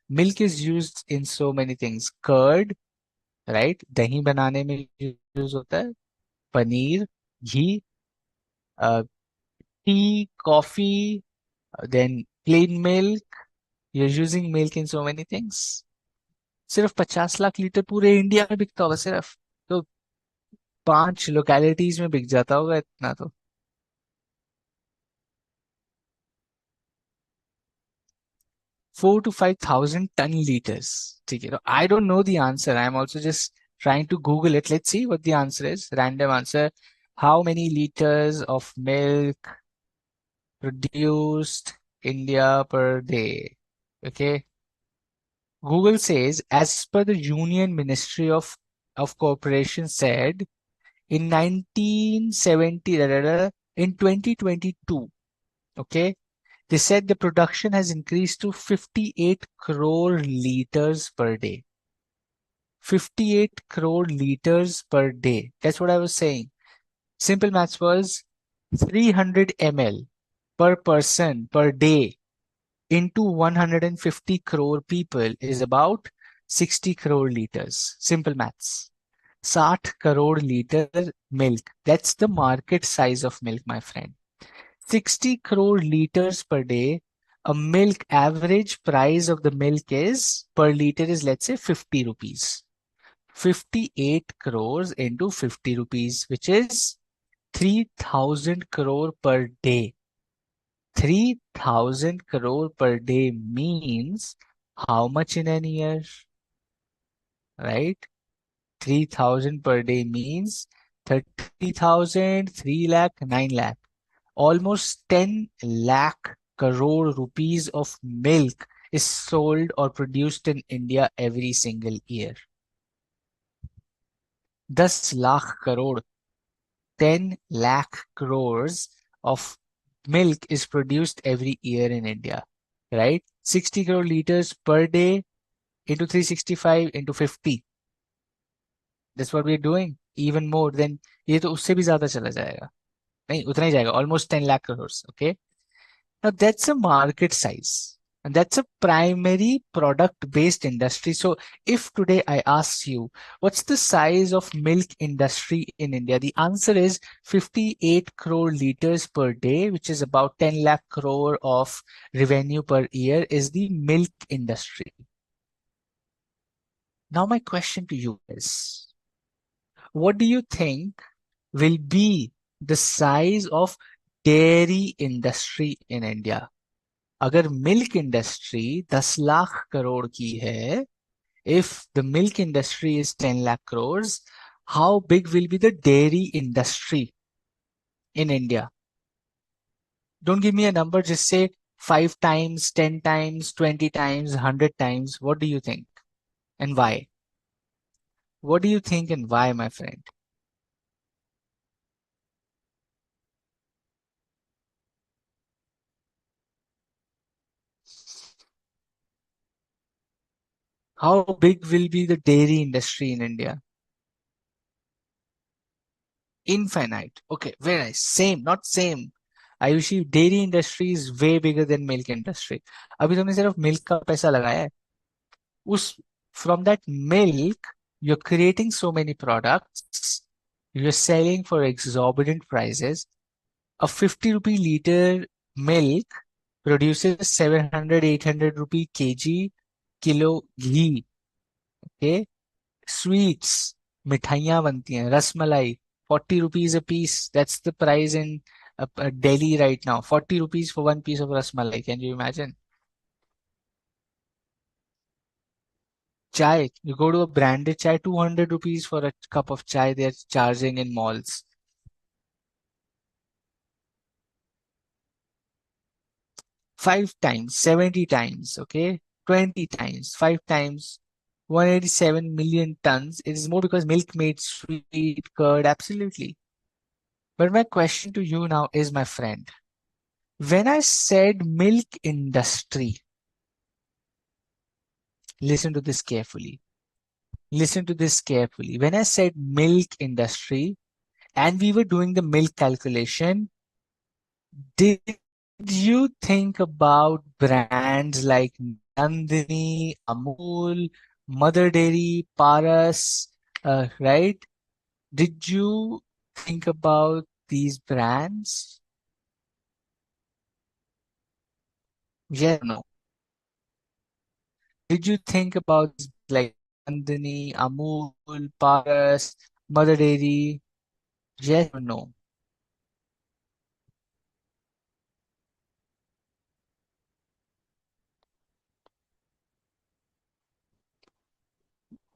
milk is used in so many things. Curd, right? दही बनाने में use होता है. पनीर, घी, tea, coffee, then plain milk. You're using milk in so many things. सिर्फ 50 lakh litre पूरे India में बिकता होगा सिर्फ. तो 5 लोकेलिटीज में बिक जाता होगा इतना तो. 4 to 5,000 ton liters. ठीक है. I don't know the answer. I'm also just trying to Google it. Let's see what the answer is. Random answer. How many liters of milk produced India per day? Okay. Google says, as per the Union Ministry of Corporation said, in 1970, in 2022, okay, they said the production has increased to 58 crore liters per day. 58 crore liters per day. That's what I was saying. Simple maths was 300 ml per person per day into 150 crore people is about 60 crore liters. Simple maths. 60 crore liter milk. That's the market size of milk, my friend. 60 crore liters per day. A milk average price of the milk is per liter is, let's say, 50 rupees. 58 crores into 50 rupees, which is 3000 crore per day. 3000 crore per day means how much in an year, right? 3000 per day means 30,000, 3 lakh, 9 lakh. Almost 10 lakh crore rupees of milk is sold or produced in India every single year. 10 lakh crore, 10 lakh crores of milk is produced every year in India, right? 60 crore liters per day into 365 into 50. That's what we're doing. Even more than, ये तो उससे भी ज्यादा चला जाएगा. नहीं उतना ही जाएगा, almost 10 lakh crores. Okay. Now that's a market size, and that's a primary product based industry. So if today I ask you, what's the size of milk industry in India? The answer is 58 crore liters per day, which is about 10 lakh crore of revenue per year is the milk industry. Now my question to you is, what do you think will be the size of dairy industry in India? अगर milk industry 10 lakh crore की है, if the milk industry is 10 lakh crores, how big will be the dairy industry in India? Don't give me a number, just say 5 times, 10 times, 20 times, 100 times. What do you think and why? What do you think and why, my friend? How big will be the dairy industry in India? Infinite. Okay, very nice. Same, not same. Ayushi, dairy industry is way bigger than milk industry. अभी तुमने सिर्फ milk का पैसा लगाया है. उस from that milk you're creating so many products, you're selling for exorbitant prices. A 50 rupee liter milk produces 700 800 rupee kg kilo ghee. Okay. Sweets, मिठाइयाँ बनती हैं, rasmalai, 40 rupees a piece. That's the price in Delhi right now. 40 rupees for one piece of rasmalai. Can you imagine? Chai, you go to a branded chai, 200 rupees for a cup of chai they're charging in malls. 5 times, 70 times, okay? 20 times, 5 times, 187 million tons. It is more because milk made sweet, curd, absolutely. But my question to you now is, my friend, when I said milk industry, listen to this carefully. Listen to this carefully. When I said milk industry and we were doing the milk calculation, did you think about brands like Nandini, Amul, Mother Dairy, Paras, right? Did you think about these brands? Yes or no? Did you think about like Nandini, Amul, Paras, Mother Dairy? Yes or no?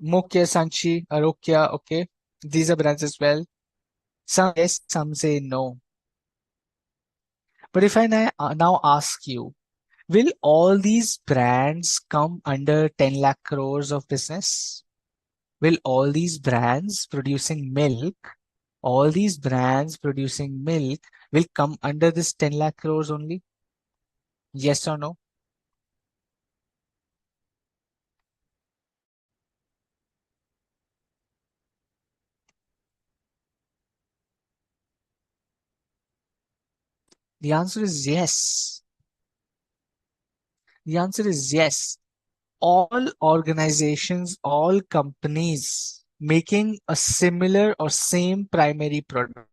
Mukya, Sanchi, Arokya, okay. These are brands as well. Some yes, some say no. But if I now ask you, will all these brands come under 10 lakh crores of business? Will all these brands producing milk, all these brands producing milk will come under this 10 lakh crores only? Yes or no? The answer is yes. The answer is yes. All organizations, all companies making a similar or same primary product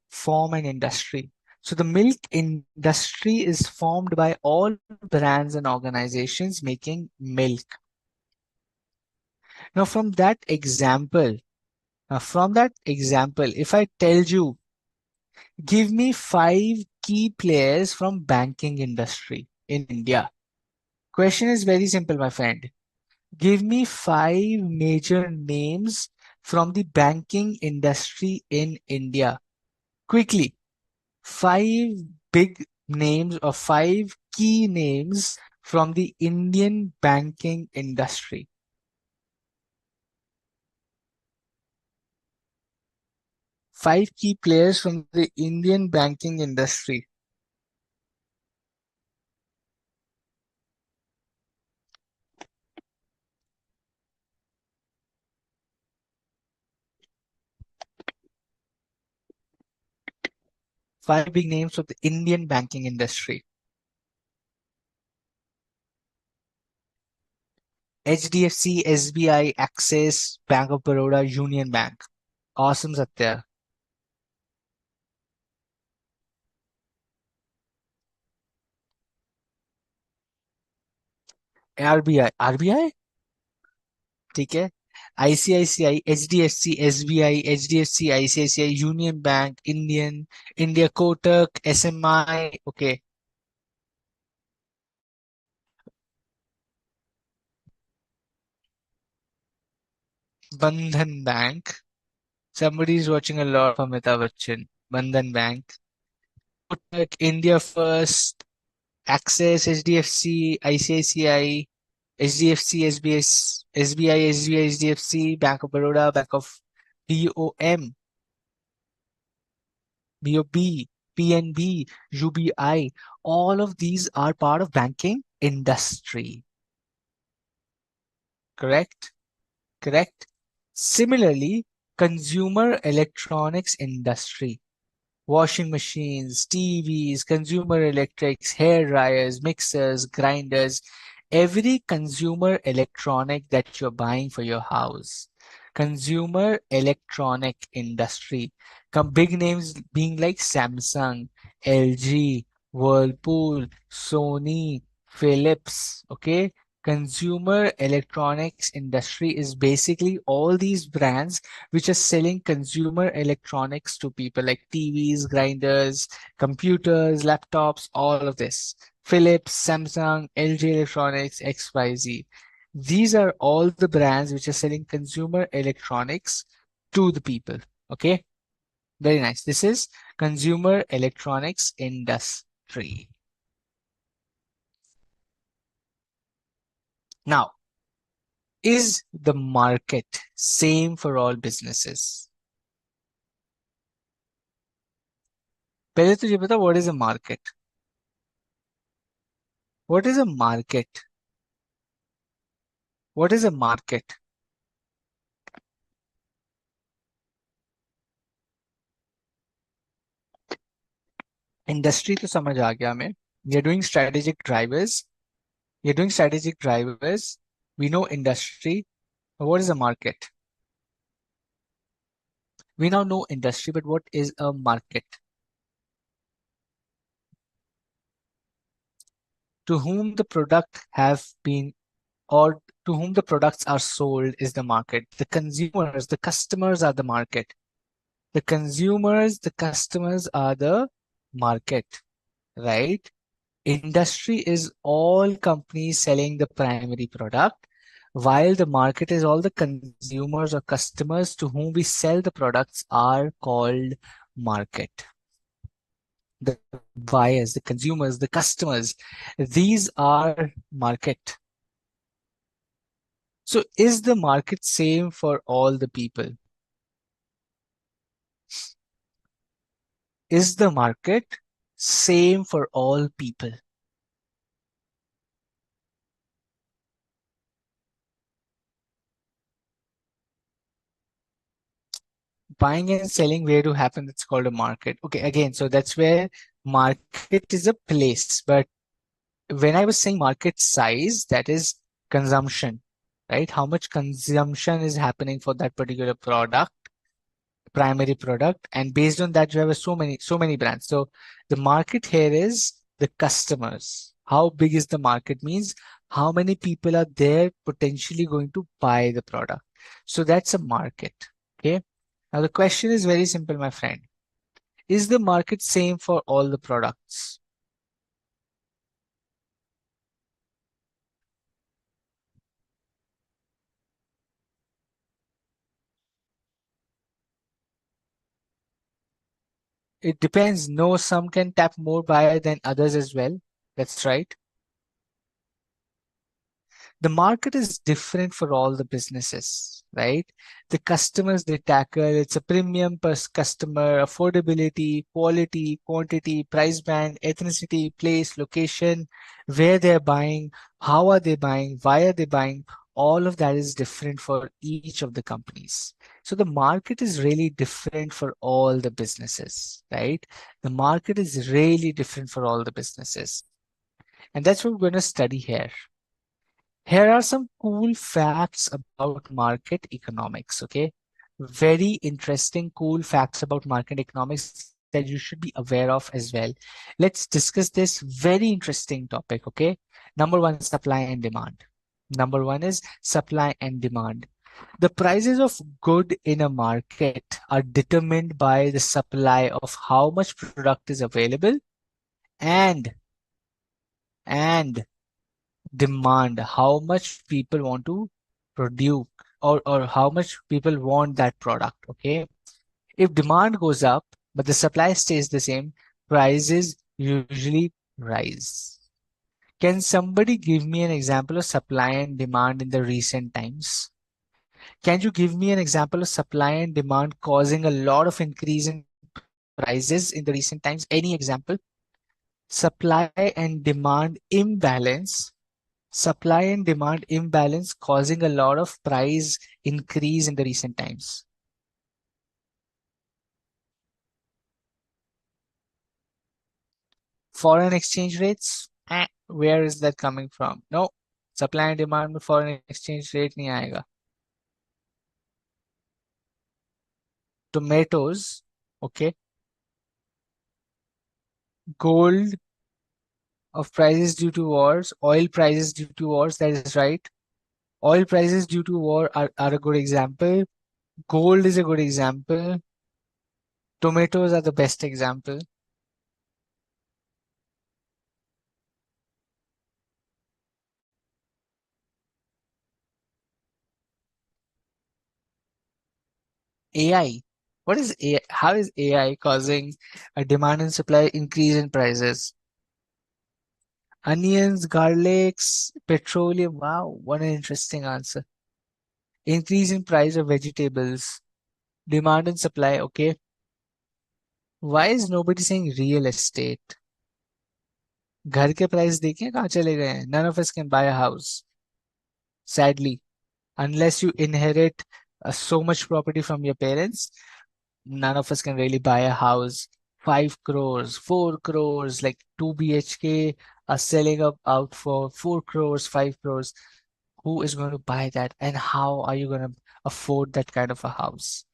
form an industry. So the milk industry is formed by all brands and organizations making milk. Now from that example, if I tell you, give me five key players from banking industry in India. Question is very simple, my friend. Give me five major names from the banking industry in India. Quickly, five big names or five key names from the Indian banking industry. Five key players from the Indian banking industry. Five big names of the Indian banking industry. HDFC, SBI, Axis, Bank of Baroda, Union Bank. Awesome, Satya. RBI. RBI? ठीक है. ICICI, HDFC, SBI, HDFC, ICICI, Union Bank, Indian, India Kotak, SMI. Okay. Bandhan Bank. Somebody is watching a lot of Amitabh Bachchan. Bandhan Bank. Kotak, India First, Access, HDFC, ICICI, HDFC, SBS, SBI, SBI, HDFC, Bank of Baroda, Bank of BOM, BOB, PNB, UBI. All of these are part of banking industry. Correct? Correct? Similarly, consumer electronics industry. Washing machines, TVs, consumer electrics, hair dryers, mixers, grinders, every consumer electronic that you're buying for your house. Consumer electronic industry. Big names being like Samsung, LG, Whirlpool, Sony, Philips. Okay. Consumer electronics industry is basically all these brands which are selling consumer electronics to people like TVs, grinders, computers, laptops, all of this. Philips, Samsung, LG Electronics, XYZ. These are all the brands which are selling consumer electronics to the people. Okay, very nice. This is consumer electronics industry. Now, is the market same for all businesses? पहले तो ये बता, what is a market? What is a market? What is a market? Industry तो समझ आ गया हमें. We are doing strategic drivers. We are doing strategic drivers. We know industry. But what is a market? We now know industry, but what is a market? To whom the product have been or to whom the products are sold is the market. The consumers, the customers are the market. The consumers, the customers are the market, right? Industry is all companies selling the primary product, while the market is all the consumers or customers to whom we sell the products are called market. The buyers, the consumers, the customers, these are market. So is the market same for all the people? Is the market same for all people? Buying and selling where to happen, that's called a market. Okay, again, so that's where market is a place. But when I was saying market size, that is consumption, right? How much consumption is happening for that particular product primary product, and based on that you have so many brands. So the market here is the customers. How big is the market means how many people are there potentially going to buy the product. So that's a market. Okay. Now the question is very simple, my friend. Is the market same for all the products? It depends. No, some can tap more buyer than others as well. That's right. The market is different for all the businesses, right? The customers they tackle, it's a premium per customer, affordability, quality, quantity, price band, ethnicity, place, location, where they're buying, how are they buying, why are they buying. All of that is different for each of the companies. So the market is really different for all the businesses, right? The market is really different for all the businesses. And that's what we're going to study here. Here are some cool facts about market economics, okay? Very interesting, cool facts about market economics that you should be aware of as well. Let's discuss this very interesting topic, okay? Number one, supply and demand. Number one is supply and demand. The prices of good in a market are determined by the supply of how much product is available and and demand, how much people want to produce, or how much people want that product. Okay. If demand goes up but the supply stays the same, prices usually rise. Can somebody give me an example of supply and demand in the recent times? Can you give me an example of supply and demand causing a lot of increase in prices in the recent times? Any example? Supply and demand imbalance, supply and demand imbalance causing a lot of price increase in the recent times. Foreign exchange rates, where is that coming from? No, supply and demand में foreign exchange rate नहीं आएगा. Tomatoes, okay. Gold of prices due to wars, oil prices due to wars, that is right. Oil prices due to war are a good example. Gold is a good example. Tomatoes are the best example. AI. What is AI? How is AI causing a demand and supply increase in prices? Onions, garlics, petroleum. Wow, what an interesting answer. Increase in price of vegetables, demand and supply. Okay. Why is nobody saying real estate? घर के price देखें कहाँ चले गए हैं? None of us can buy a house, sadly, unless you inherit so much property from your parents. None of us can really buy a house. 5 crores, 4 crores, like 2 BHK are selling up out for 4 crores, 5 crores. Who is going to buy that? And how are you going to afford that kind of a house?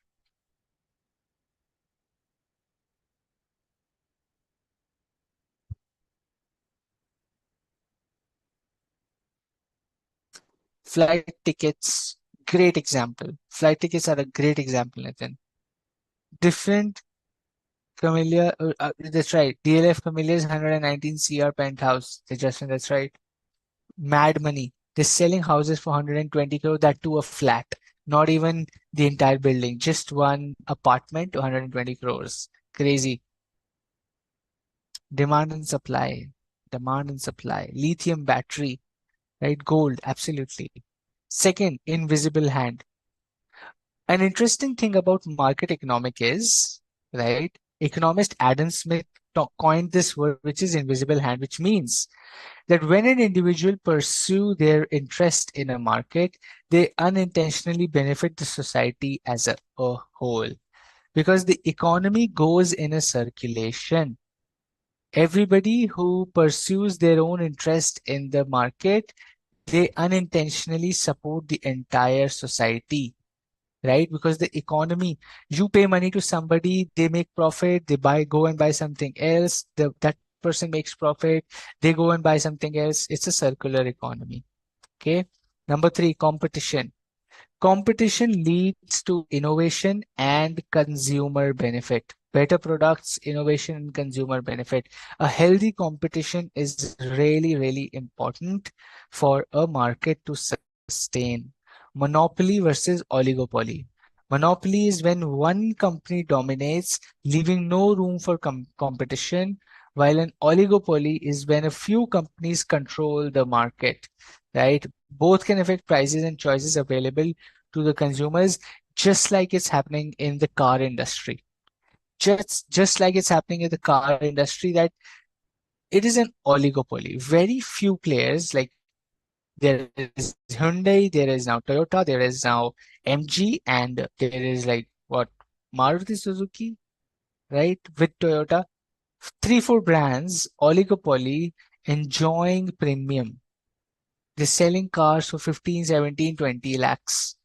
Flight tickets, great example. Flight tickets are a great example, Nathan. Different Camellia, that's right. DLF Camellia's 119 CR penthouse. Justin, that's right. Mad money. They're selling houses for 120 crore, that to a flat. Not even the entire building, just one apartment to 120 crores. Crazy. Demand and supply. Demand and supply. Lithium battery, right? Gold, absolutely. Second, invisible hand. An interesting thing about market economic is, right? Economist Adam Smith coined this word, which is invisible hand, which means that when an individual pursue their interest in a market, they unintentionally benefit the society as a whole, because the economy goes in a circulation. Everybody who pursues their own interest in the market, they unintentionally support the entire society. right? Because the economy, you pay money to somebody, they make profit, they go and buy something else, that person makes profit, they go and buy something else. It's a circular economy. Okay. Number three, competition. Competition leads to innovation and consumer benefit. Better products, innovation, and consumer benefit. A healthy competition is really, really important for a market to sustain. Monopoly versus oligopoly. Monopoly is when one company dominates, leaving no room for competition, while an oligopoly is when a few companies control the market, right? Both can affect prices and choices available to the consumers, just like it's happening in the car industry. Just like it's happening in the car industry, that it is an oligopoly. Very few players, like there is Hyundai, there is now Toyota, there is now MG, and there is like what, Maruti Suzuki, right? With Toyota, three, four brands, oligopoly, enjoying premium. They're selling cars for 15, 17, 20 lakhs,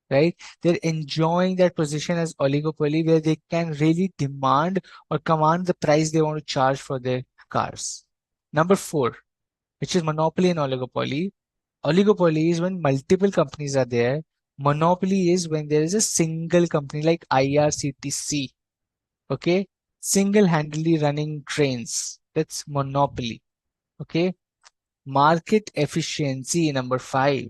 right? They're enjoying that position as oligopoly where they can really demand or command the price they want to charge for their cars. Number four, which is monopoly and oligopoly. Oligopoly is when multiple companies are there. Monopoly is when there is a single company like IRCTC, okay? Single-handedly running trains. That's monopoly, okay? Market efficiency, number five.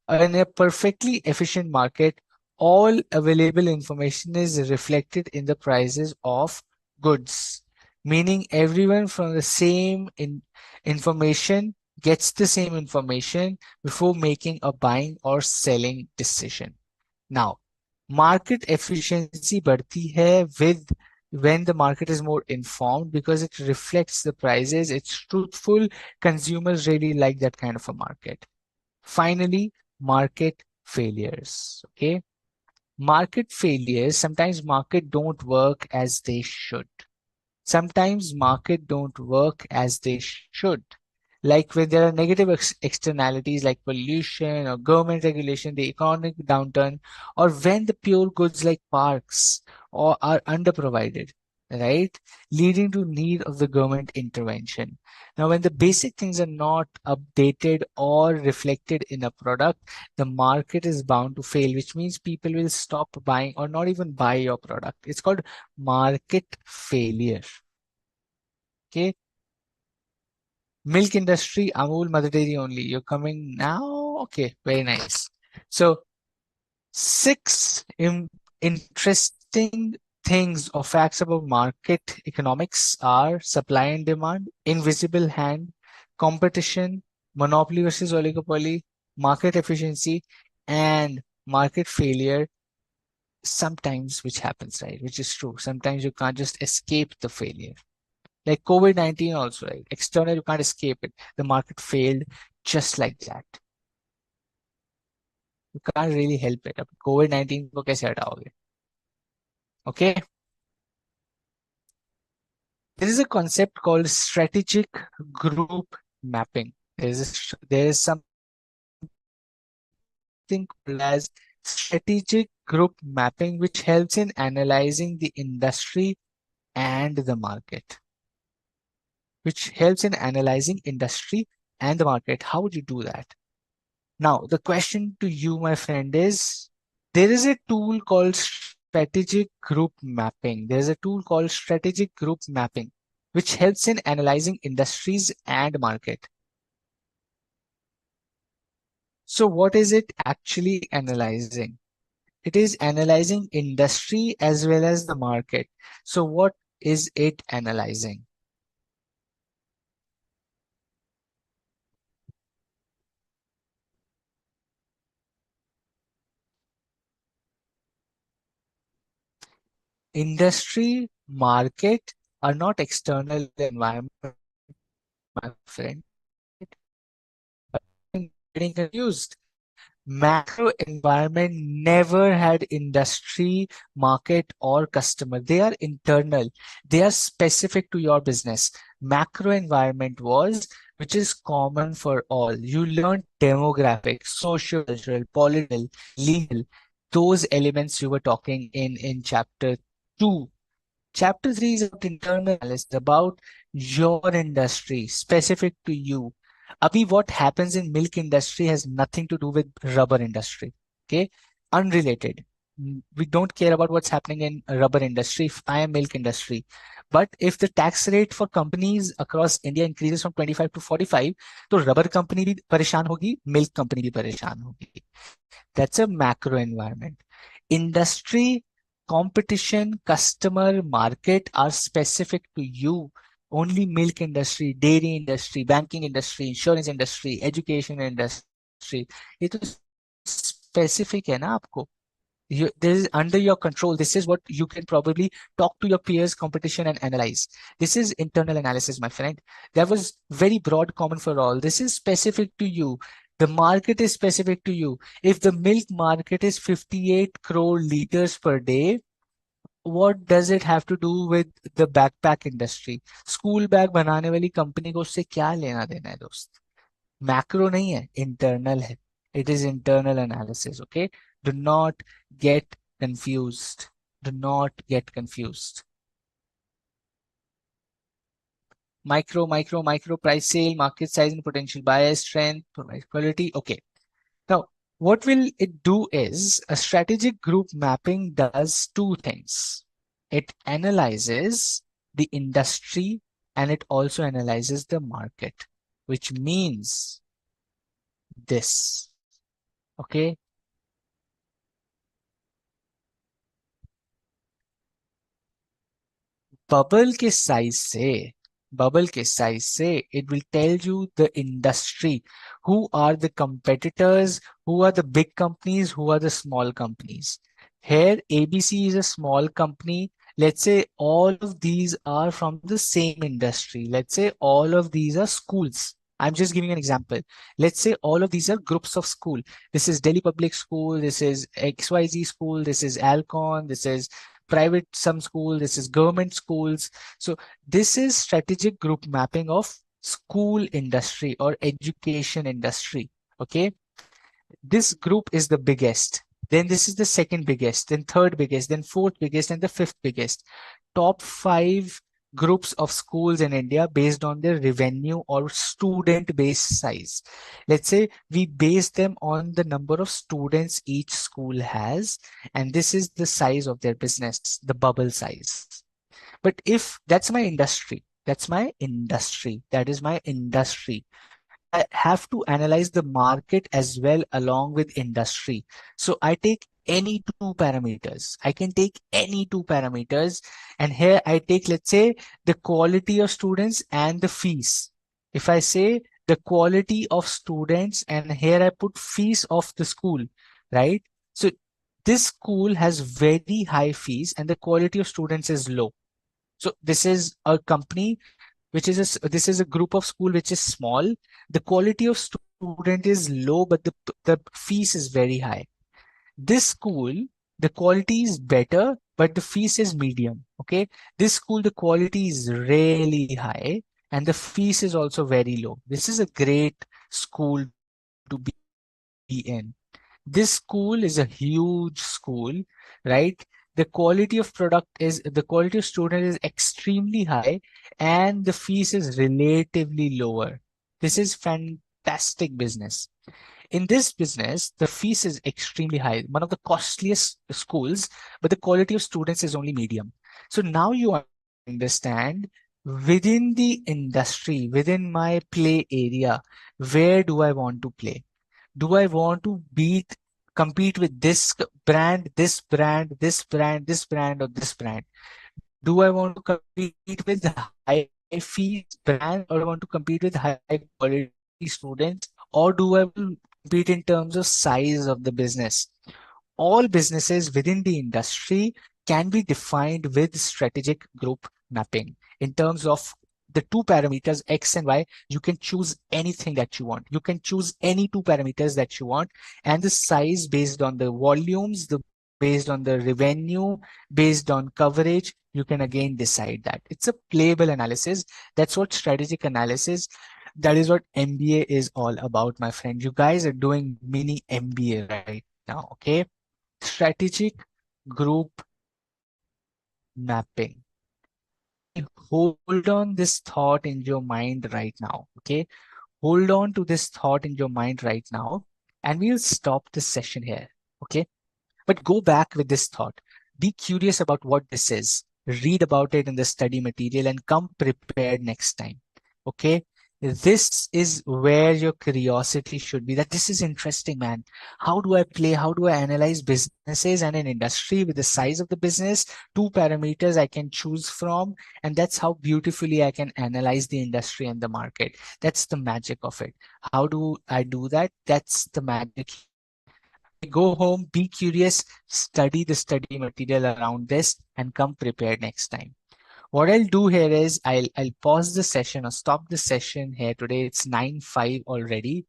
In a perfectly efficient market, all available information is reflected in the prices of goods, meaning everyone from the same information gets the same information before making a buying or selling decision. Now, market efficiency बढ़ती है with when the market is more informed because it reflects the prices, it's truthful, consumers really like that kind of a market. Finally, market failures. Okay. Market failures, sometimes market don't work as they should. Sometimes market don't work as they should. Like when there are negative externalities like pollution or government regulation, the economic downturn, or when the pure goods like parks or are underprovided, right? Leading to need of the government intervention. Now, when the basic things are not updated or reflected in a product, the market is bound to fail, which means people will stop buying or not even buy your product. It's called market failure. Okay. Milk industry, Amul, Mother Dairy only. You're coming now? Okay, very nice. So, six interesting things or facts about market economics are supply and demand, invisible hand, competition, monopoly versus oligopoly, market efficiency, and market failure sometimes, which happens, right? Which is true. Sometimes you can't just escape the failure. Like COVID-19 also, right? External, you can't escape it. The market failed just like that. You can't really help it. अब COVID-19 को कैसे हटाओगे? Okay. There is a concept called strategic group mapping. There is something called as strategic group mapping, which helps in analyzing the industry and the market. Which helps in analyzing industry and the market. How would you do that? Now, the question to you, my friend, is there is a tool called strategic group mapping. There's a tool called strategic group mapping, which helps in analyzing industries and market. So what is it actually analyzing? It is analyzing industry as well as the market. So what is it analyzing? Industry, market are not external environment, my friend. Getting confused. Macro environment never had industry, market, or customer. They are internal. They are specific to your business. Macro environment was, which is common for all. You learn demographics, social, cultural, political, legal. those elements you were talking in chapter 2. Chapter 3 is about internal analysis, about your industry, specific to you. Abhi, what happens in milk industry has nothing to do with rubber industry. Okay? Unrelated. We don't care about what's happening in rubber industry if I am milk industry. But if the tax rate for companies across India increases from 25 to 45, तो rubber company भी परेशान होगी, milk company भी परेशान होगी. That's a macro environment. Industry, competition, customer, market are specific to you. Only milk industry, dairy industry, banking industry, insurance industry, education industry. ये तो specific है ना आपको. This is under your control. This is what you can probably talk to your peers, competition, and analyze. This is internal analysis, my friend. That was very broad, common for all. This is specific to you. The market is specific to you. If the milk market is 58 crore liters per day, what does it have to do with the backpack industry? School bag बनाने वाली company को उससे क्या लेना देना है दोस्त? Macro नहीं है, इंटरनल है. It is internal analysis. Okay, do not gate confused. Do not gate confused. Micro price sale, market size and potential buyer strength, price quality. Okay, now what will it do is a strategic group mapping does two things. It analyzes the industry and it also analyzes the market, which means this. Okay, bubble के size से bubble के size से it will tell you the industry, who are the competitors, who are the big companies, who are the small companies. Here ABC is a small company. Let's say all of these are from the same industry. Let's say all of these are schools. I'm just giving an example. Let's say all of these are groups of school. This is Delhi Public School, this is XYZ school, this is Alcon, this is private some school, this is government schools. So this is strategic group mapping of school industry or education industry. Okay, this group is the biggest, then this is the second biggest, then third biggest, then fourth biggest, and the fifth biggest. Top five groups of schools in India based on their revenue or student base size. Let's say we base them on the number of students each school has, and this is the size of their business, the bubble size. But if that's my industry, that is my industry. I have to analyze the market as well along with industry. So I take any two parameters. I can take any two parameters. And here I take, let's say, the quality of students and the fees. If I say the quality of students and here I put fees of the school, right? So this school has very high fees and the quality of students is low. So this is a company which is this is a group of school which is small. The quality of student is low, but the fees is very high. This school, the quality is better, but the fees is medium. Okay, this school, the quality is really high and the fees is also very low. This is a great school to be in. This school is a huge school, right? The quality of student is extremely high and the fees is relatively lower. This is fantastic business. In this business, the fees is extremely high, one of the costliest schools, but the quality of students is only medium. So now you understand within the industry, within my play area, where do I want to play? Do I want to compete with this brand, this brand, this brand, this brand, or this brand? Do I want to compete with high fees brand, or I want to compete with high quality students, or do I want to compete in terms of size of the business? All businesses within the industry can be defined with strategic group mapping. In terms of the two parameters X and Y, you can choose anything that you want. You can choose any two parameters that you want, and the size based on the volumes, based on the revenue, based on coverage, you can again decide that. It's a playable analysis. That's what strategic analysis, that is what MBA is all about, my friend. You guys are doing mini MBA right now, okay? Strategic group mapping. Hold on this thought in your mind right now. Okay. Hold on to this thought in your mind right now, and we'll stop this session here. Okay. But go back with this thought. Be curious about what this is. Read about it in the study material and come prepared next time. Okay. This is where your curiosity should be, that this is interesting, man. How do I play? How do I analyze businesses and an industry with the size of the business? Two parameters I can choose from. And that's how beautifully I can analyze the industry and the market. That's the magic of it. How do I do that? That's the magic. Go home, be curious, study the study material around this, and come prepared next time. What I'll do here is I'll pause the session or stop the session here today. It's 9:05 already.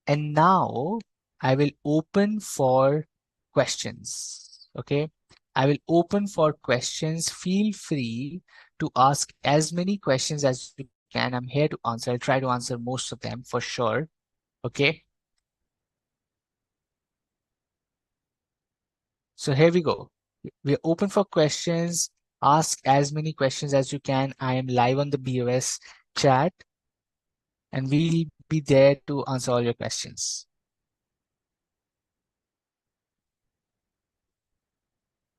And now I will open for questions. Okay. I will open for questions. Feel free to ask as many questions as you can. I'm here to answer. I'll try to answer most of them for sure. Okay. So here we go. We're open for questions. Ask as many questions as you can. I am live on the BOS chat and we'll be there to answer all your questions.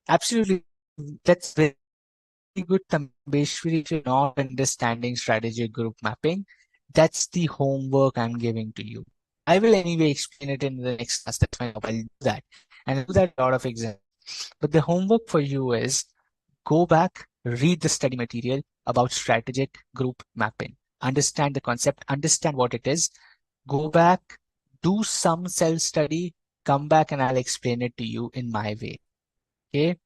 Absolutely. That's very good, Tambeshwari, if you're not understanding strategic group mapping. That's the homework I'm giving to you. I will anyway explain it in the next class. That's my job. I'll do that. And I'll do that a lot of exams. But the homework for you is go back, read the study material about strategic group mapping. Understand the concept, understand what it is. Go back, do some self study, come back, and I'll explain it to you in my way. Okay.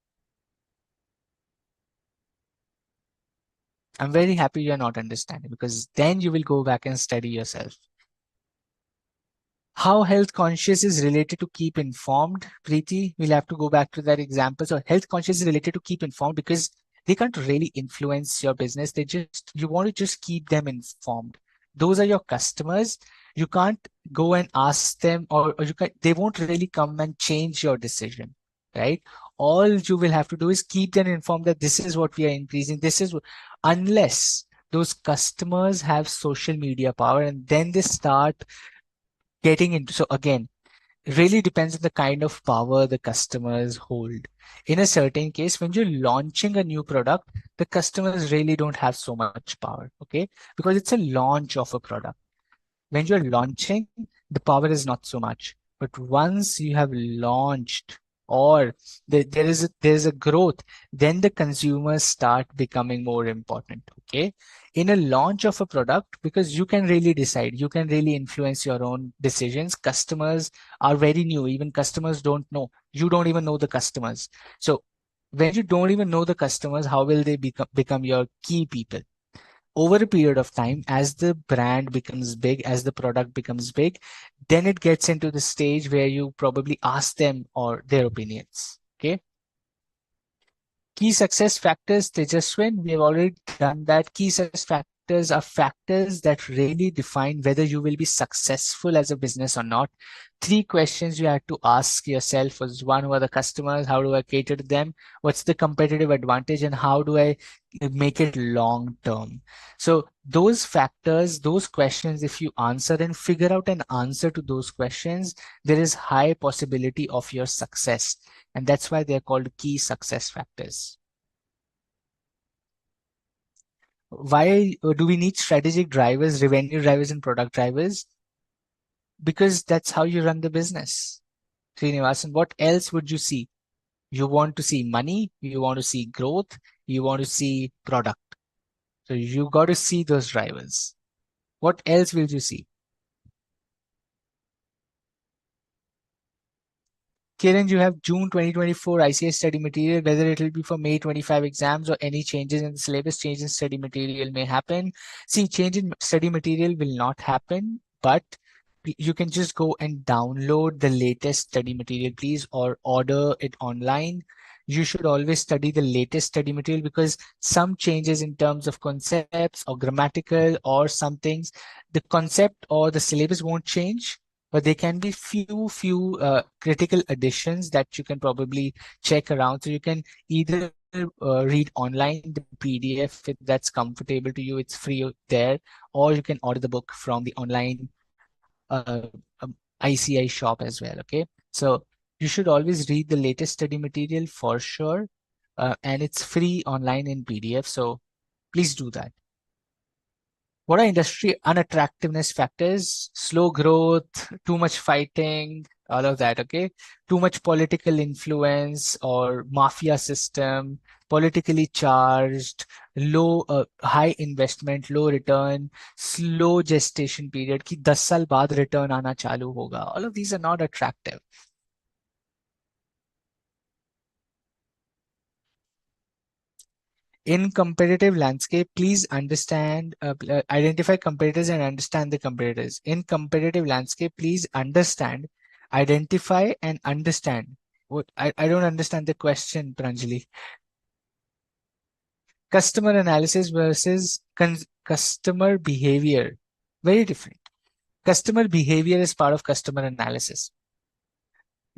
I'm very happy you're not understanding because then you will go back and study yourself. How health conscious is related to keep informed, Preeti? We'll have to go back to that example. So health conscious is related to keep informed because they can't really influence your business. You want to just keep them informed. Those are your customers. You can't go and ask them or they won't really come and change your decision, right? All you will have to do is keep them informed that this is what we are increasing. Unless those customers have social media power and then they start getting into. So again, it really depends on the kind of power the customers hold. In a certain case, when you're launching a new product, the customers really don't have so much power, okay? Because it's a launch of a product. When you're launching, the power is not so much. But once you have launched or there's a growth, then the consumers start becoming more important. Okay. In a launch of a product, because you can really decide, you can really influence your own decisions. Customers are very new. Even customers don't know. You don't even know the customers. So when you don't even know the customers, how will they become your key people? Over a period of time, as the brand becomes big, as the product becomes big, then it gets into the stage where you probably ask them or their opinions. Okay. Key success factors, Tejaswin, we have already done that. Key success factors are factors that really define whether you will be successful as a business or not. Three questions you had to ask yourself was one, who are the customers? How do I cater to them? What's the competitive advantage? And how do I make it long term? So those factors, those questions, if you answer and figure out an answer to those questions, there is high possibility of your success. And that's why they're called key success factors. Why do we need strategic drivers, revenue drivers, and product drivers? Because that's how you run the business. Srinivasan, what else would you see? You want to see money, you want to see growth, you want to see product. So you got to see those drivers. What else will you see? Kiran, you have June 2024 ICAI study material, whether it will be for May 25 exams or any changes in the syllabus, change in study material may happen. See, change in study material will not happen, but you can just go and download the latest study material, please, or order it online. You should always study the latest study material because some changes in terms of concepts or grammatical or some things, the concept or the syllabus won't change, but there can be few critical additions that you can probably check around. So you can either read online the PDF if that's comfortable to you. It's free there, or you can order the book from the online ICAI shop as well. Okay, so you should always read the latest study material for sure, and it's free online in PDF. So please do that. What are industry unattractiveness factors? Slow growth, too much fighting, all of that, okay? Too much political influence or mafia system, politically charged, high investment, low return, slow gestation period, कि 10 साल बाद return आना चालू होगा. All of these are not attractive. In competitive landscape, please identify competitors and understand the competitors. In competitive landscape, please understand, identify and understand. I don't understand the question, Pranjali. Customer analysis versus customer behavior. Very different. Customer behavior is part of customer analysis.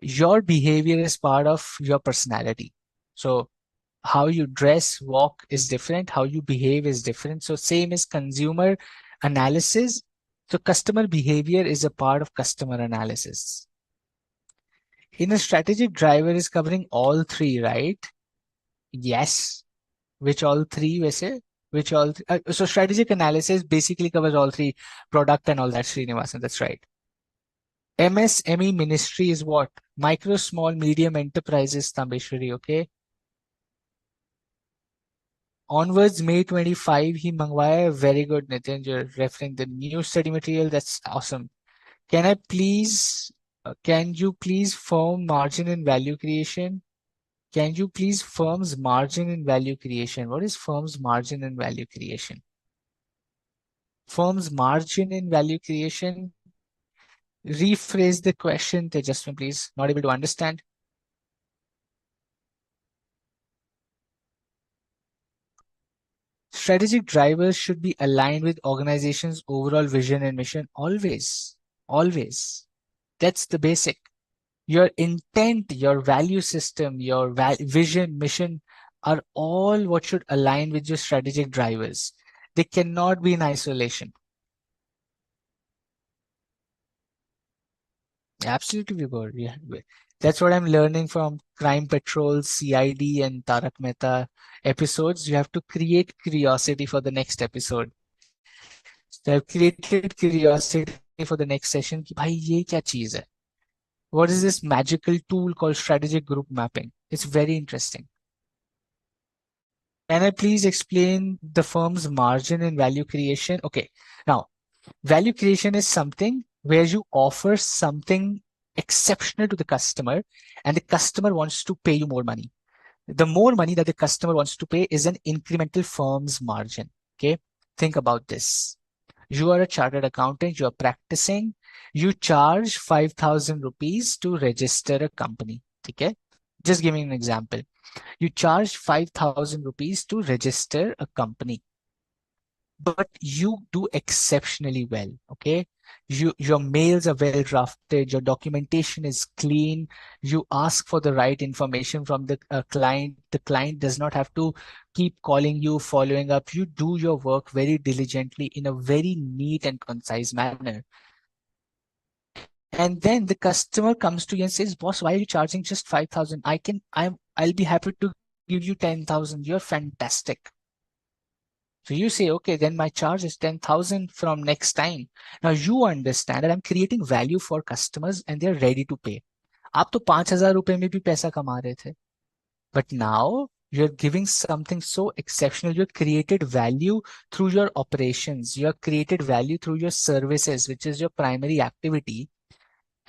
Your behavior is part of your personality. So how you dress, walk is different, how you behave is different. So same as consumer analysis. So customer behavior is a part of customer analysis. In a strategic driver is covering all three, right? Yes. Which all three, वैसे? Which all so strategic analysis basically covers all three, product and all that, Srinivasan. That's right. MSME ministry is what? Micro, small, medium enterprises, Tambeshwari, okay? Onwards May 25 he मंगवाया है. Very good, Nitin. You're referring the new study material. That's awesome. Can you please firm margin and value creation? Can you please firm's margin and value creation? What is firm's margin and value creation? Firm's margin and value creation. Rephrase the question, Tejaswin, please. Not able to understand. Strategic drivers should be aligned with organization's overall vision and mission. Always. Always. That's the basic. Your intent, your value system, your vision, mission are all what should align with your strategic drivers. They cannot be in isolation. Absolutely, Vibhor. Yeah. That's what I'm learning from Crime Patrol, CID, and Tarak Mehta episodes. You have to create curiosity for the next episode. So I've created curiosity for the next session. कि भाई ये क्या चीज है? What is this magical tool called strategic group mapping? It's very interesting. Can I please explain the firm's margin and value creation? Okay. Now, value creation is something where you offer something exceptional to the customer and the customer wants to pay you more money. The more money that the customer wants to pay is an incremental firm's margin. Okay. Think about this. You are a chartered accountant, you are practicing, you charge 5,000 rupees to register a company. Okay. Just giving an example. You charge 5,000 rupees to register a company, but you do exceptionally well. Okay. Your mails are well drafted, your documentation is clean, you ask for the right information from the client. The client does not have to keep calling you, following up. You do your work very diligently in a very neat and concise manner. And then the customer comes to you and says, boss, why are you charging just 5,000? I'll be happy to give you 10,000. You're fantastic. So you say, okay, then my charge is 10,000 from next time. Now you understand that I'm creating value for customers and they're ready to pay. आप तो 5,000 रुपए में भी पैसा कमा रहे थे. But now you're giving something so exceptional. You created value through your operations. You have created value through your services, which is your primary activity.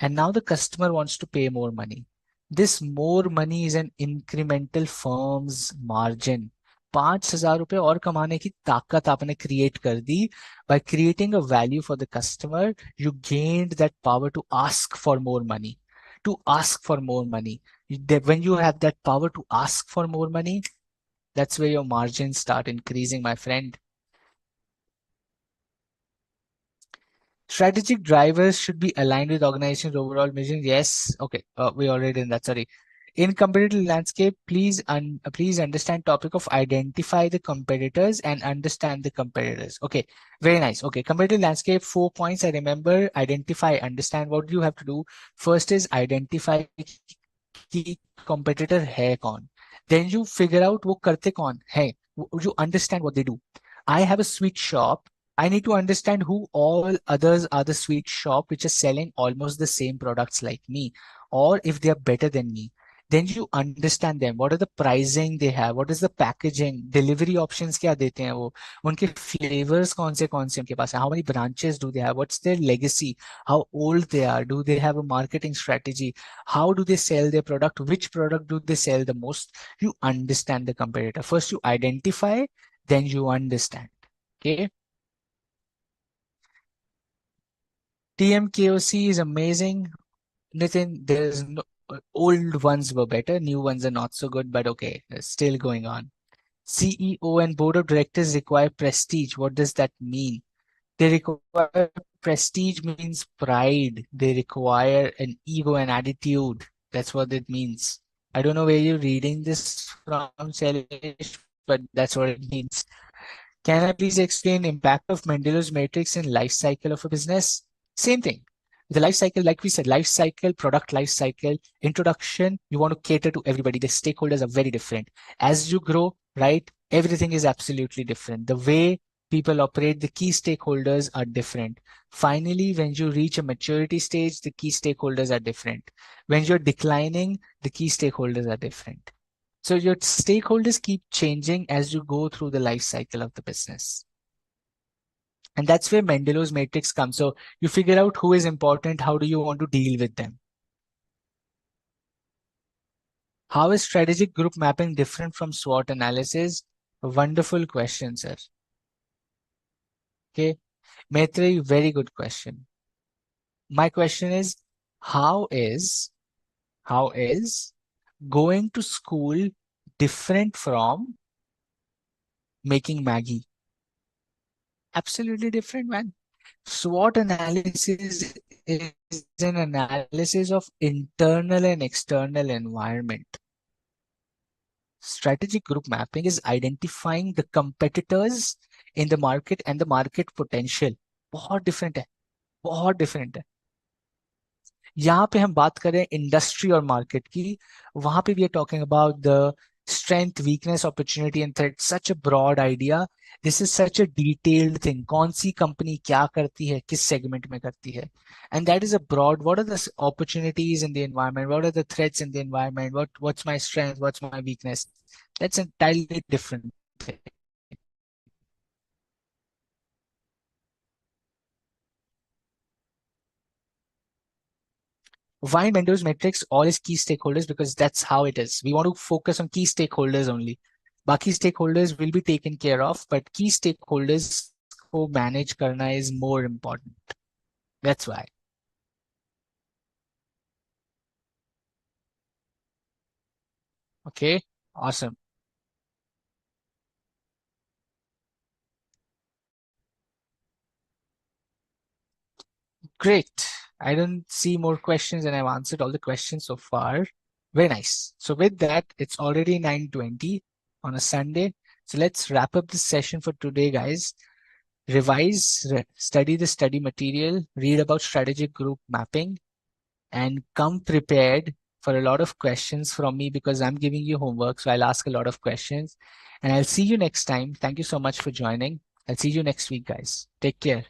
And now the customer wants to pay more money. This more money is an incremental firm's margin. 5,000 रुपए और कमाने की ताकत आपने create कर दी. By creating a value for the customer, you gained that power to ask for more money. To ask for more money. When you have that power to ask for more money, that's where your margins start increasing, my friend. Strategic drivers should be aligned with organization's overall mission. Yes. Okay. We already in that. Sorry. In competitive landscape, please understand topic of identify the competitors and understand the competitors. Okay. Very nice. Okay. Competitive landscape, 4 points I remember. Identify, understand. What do you have to do? First is identify कि competitor है कौन. Then you figure out वो करते कौन है. You understand what they do. I have a sweet shop. I need to understand who all others are the sweet shop which are selling almost the same products like me, or if they are better than me. Then you understand them. What are the pricing they have? What is the packaging? Delivery options क्या देते हैं वो? उनके flavors कौन से उनके पास है? How many branches do they have? What's their legacy? How old they are? Do they have a marketing strategy? How do they sell their product? Which product do they sell the most? You understand the competitor. First you identify, then you understand. Okay. TMKOC is amazing. Nitin, there's no old ones were better, new ones are not so good, but okay, it's still going on. CEO and board of directors require prestige. What does that mean? They require prestige means pride. They require an ego and attitude. That's what it means. I don't know where you're reading this from, Shailesh, but that's what it means. Can I please explain impact of Mendelow's matrix in life cycle of a business? Same thing. The life cycle, like we said, life cycle, product life cycle, introduction, you want to cater to everybody. The stakeholders are very different. As you grow, right, everything is absolutely different. The way people operate, the key stakeholders are different. Finally, when you reach a maturity stage, the key stakeholders are different. When you're declining, the key stakeholders are different. So your stakeholders keep changing as you go through the life cycle of the business. And that's where Mendelow's matrix comes. So you figure out who is important, how do you want to deal with them? How is strategic group mapping different from SWOT analysis? A wonderful question, sir. Okay. Maitri, very good question. My question is, how is how is going to school different from making Maggie? Absolutely different, man. SWOT analysis is an analysis of internal and external environment. Strategic group mapping is identifying the competitors in the market and the market potential. बहुत different है, बहुत different है. यहाँ पे हम बात कर रहे हैं इंडस्ट्री और मार्केट की. वहां पे we are talking about the strength weakness opportunity and threat. Such a broad idea. This is such a detailed thing. कौन सी कंपनी क्या करती है, किस सेगमेंट में करती है, and that is a broad. What are the opportunities in the environment, what are the threats in the environment, what's my strength, what's my weakness. That's entirely different. Why Mendo's matrix? All is key stakeholders because that's how it is. We want to focus on key stakeholders only. Baki stakeholders will be taken care of, but key stakeholders को manage करना is more important. That's why. Okay, awesome. Great. I don't see more questions and I've answered all the questions so far. Very nice. So with that, it's already 9:20 on a Sunday. So let's wrap up this session for today, guys. Revise, study the study material, read about strategic group mapping, and come prepared for a lot of questions from me because I'm giving you homework. So I'll ask a lot of questions and I'll see you next time. Thank you so much for joining. I'll see you next week, guys. Take care.